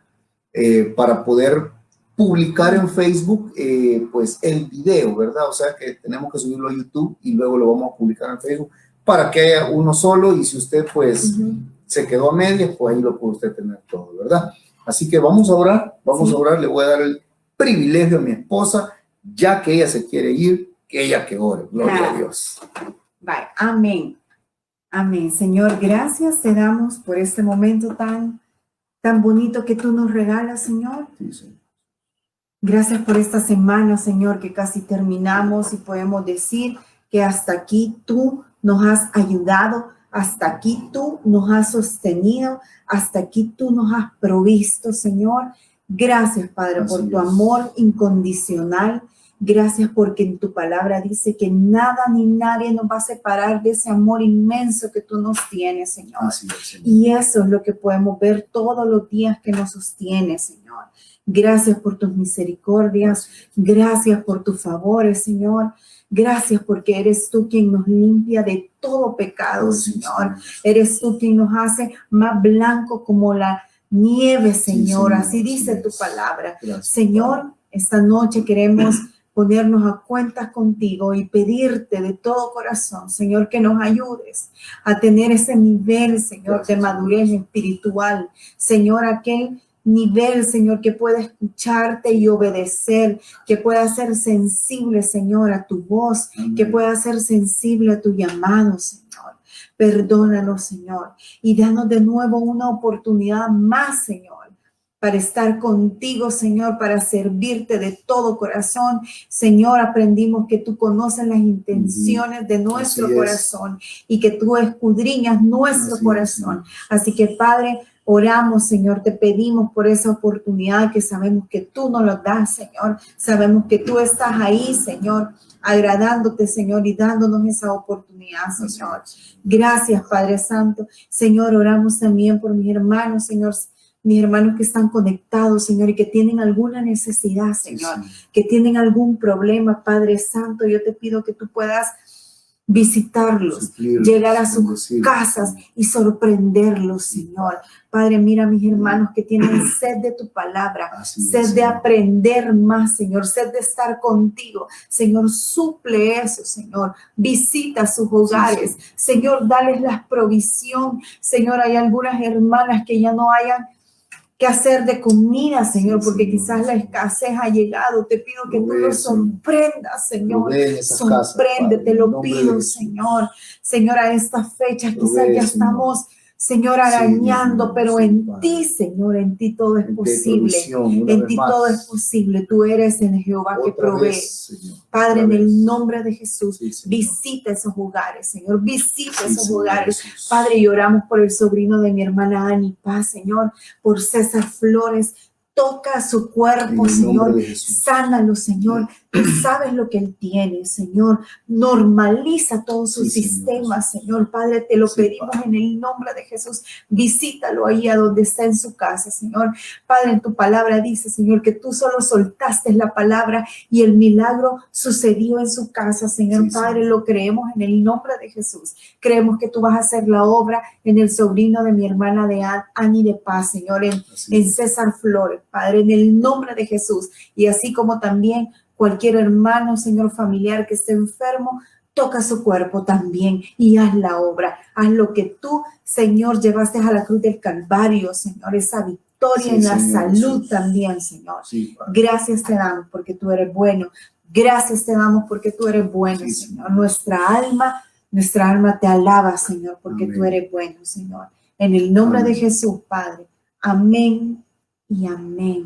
para poder publicar en Facebook, pues el video, ¿verdad? O sea que tenemos que subirlo a YouTube y luego lo vamos a publicar en Facebook para que haya uno solo y si usted pues se quedó a medias, pues ahí lo puede usted tener todo, ¿verdad? Así que vamos a orar, a orar, le voy a dar el privilegio a mi esposa, ya que ella se quiere ir, que ella que ore, gloria a Dios. Bye. Amén. Amén. Señor, gracias te damos por este momento tan bonito que tú nos regalas, Señor. Sí, Señor. Gracias por esta semana, Señor, que casi terminamos y podemos decir que hasta aquí tú nos has ayudado, hasta aquí tú nos has sostenido, hasta aquí tú nos has provisto, Señor. Gracias, Padre, por tu amor incondicional. Gracias porque en tu palabra dice que nada ni nadie nos va a separar de ese amor inmenso que tú nos tienes, Señor. Señor. Y eso es lo que podemos ver todos los días que nos sostiene, Señor. Gracias por tus misericordias. Gracias por tus favores, Señor. Gracias porque eres tú quien nos limpia de todo pecado, Señor. Eres tú quien nos hace más blanco como la nieve, Señor. Así dice tu palabra. Señor, esta noche queremos ponernos a cuentas contigo y pedirte de todo corazón, Señor, que nos ayudes a tener ese nivel, Señor, de madurez espiritual. Señor, aquel nivel, Señor, que pueda escucharte y obedecer, que pueda ser sensible, Señor, a tu voz, que pueda ser sensible a tu llamado, Señor. Perdónanos, Señor, y danos de nuevo una oportunidad más, Señor, para estar contigo, Señor, para servirte de todo corazón. Señor, aprendimos que tú conoces las intenciones de nuestro corazón y que tú escudriñas nuestro corazón. Así que, Padre, oramos, Señor, te pedimos por esa oportunidad que sabemos que tú nos lo das, Señor. Sabemos que tú estás ahí, Señor, agradándote, Señor, y dándonos esa oportunidad, Señor. Gracias, Padre Santo. Señor, oramos también por mis hermanos, Señor, mis hermanos que están conectados, Señor, y que tienen alguna necesidad, Señor, que tienen algún problema, Padre Santo. Yo te pido que tú puedas visitarlos, suplirlos, llegar a sus bendecirlos, casas Señor. y sorprenderlos, Señor. Padre, mira a mis hermanos que tienen sed de tu palabra, Así es, sed de Señor. aprender más, Señor, sed de estar contigo. Señor, suple eso, Señor. Visita sus hogares. Sí, Señor, dales la provisión. Señor, hay algunas hermanas que ya no hayan que hacer de comida, Señor, Sí, porque Señor. quizás la escasez ha llegado. Te pido que tú los sorprendas, Señor. Provee en esas casas, Sorprende, Padre, te en el lo nombre de pido, Jesús. Señor. Señor, a estas fechas quizás Provee, ya Señor. estamos, Señor, Sí, Dios arañando, mío, pero sí, en Padre. ti, Señor, en ti todo es En ti hay posible. provisión, una En vez ti más. todo es posible. Tú eres el Jehová que Otra provee. vez, Señor. Padre, Otra en vez. el nombre de Jesús, Sí, Señor. visita esos hogares, Señor, visita Sí, esos Señor hogares. Jesús. Padre, y oramos por el sobrino de mi hermana Ani Paz, Señor, por César Flores. Toca su cuerpo, En el nombre Señor. de Jesús. Sánalo, Señor. Tú sabes lo que él tiene, Señor. Normaliza todo su Sí, Señor sistema, Jesús. Señor. Padre, te lo Sí, pedimos Padre. en el nombre de Jesús. Visítalo ahí a donde está en su casa, Señor. Padre, en tu palabra dice, Señor, que tú solo soltaste la palabra y el milagro sucedió en su casa, Señor. Sí, Padre, Señor. lo creemos en el nombre de Jesús. Creemos que tú vas a hacer la obra en el sobrino de mi hermana de Ani de Paz, Señor, en César Flores, Padre, en el nombre de Jesús. Y así como también cualquier hermano, Señor, familiar que esté enfermo, toca su cuerpo también y haz la obra. Haz lo que tú, Señor, llevaste a la cruz del Calvario, Señor, esa victoria Sí, en la Señor salud Jesús. también, Señor. Sí, Padre. Gracias te damos porque tú eres bueno. Gracias te damos porque tú eres bueno, Sí, Señor. Señor. Nuestra alma te alaba, Señor, porque Amén. tú eres bueno, Señor. En el nombre de Amén. Jesús, Padre. Amén y amén.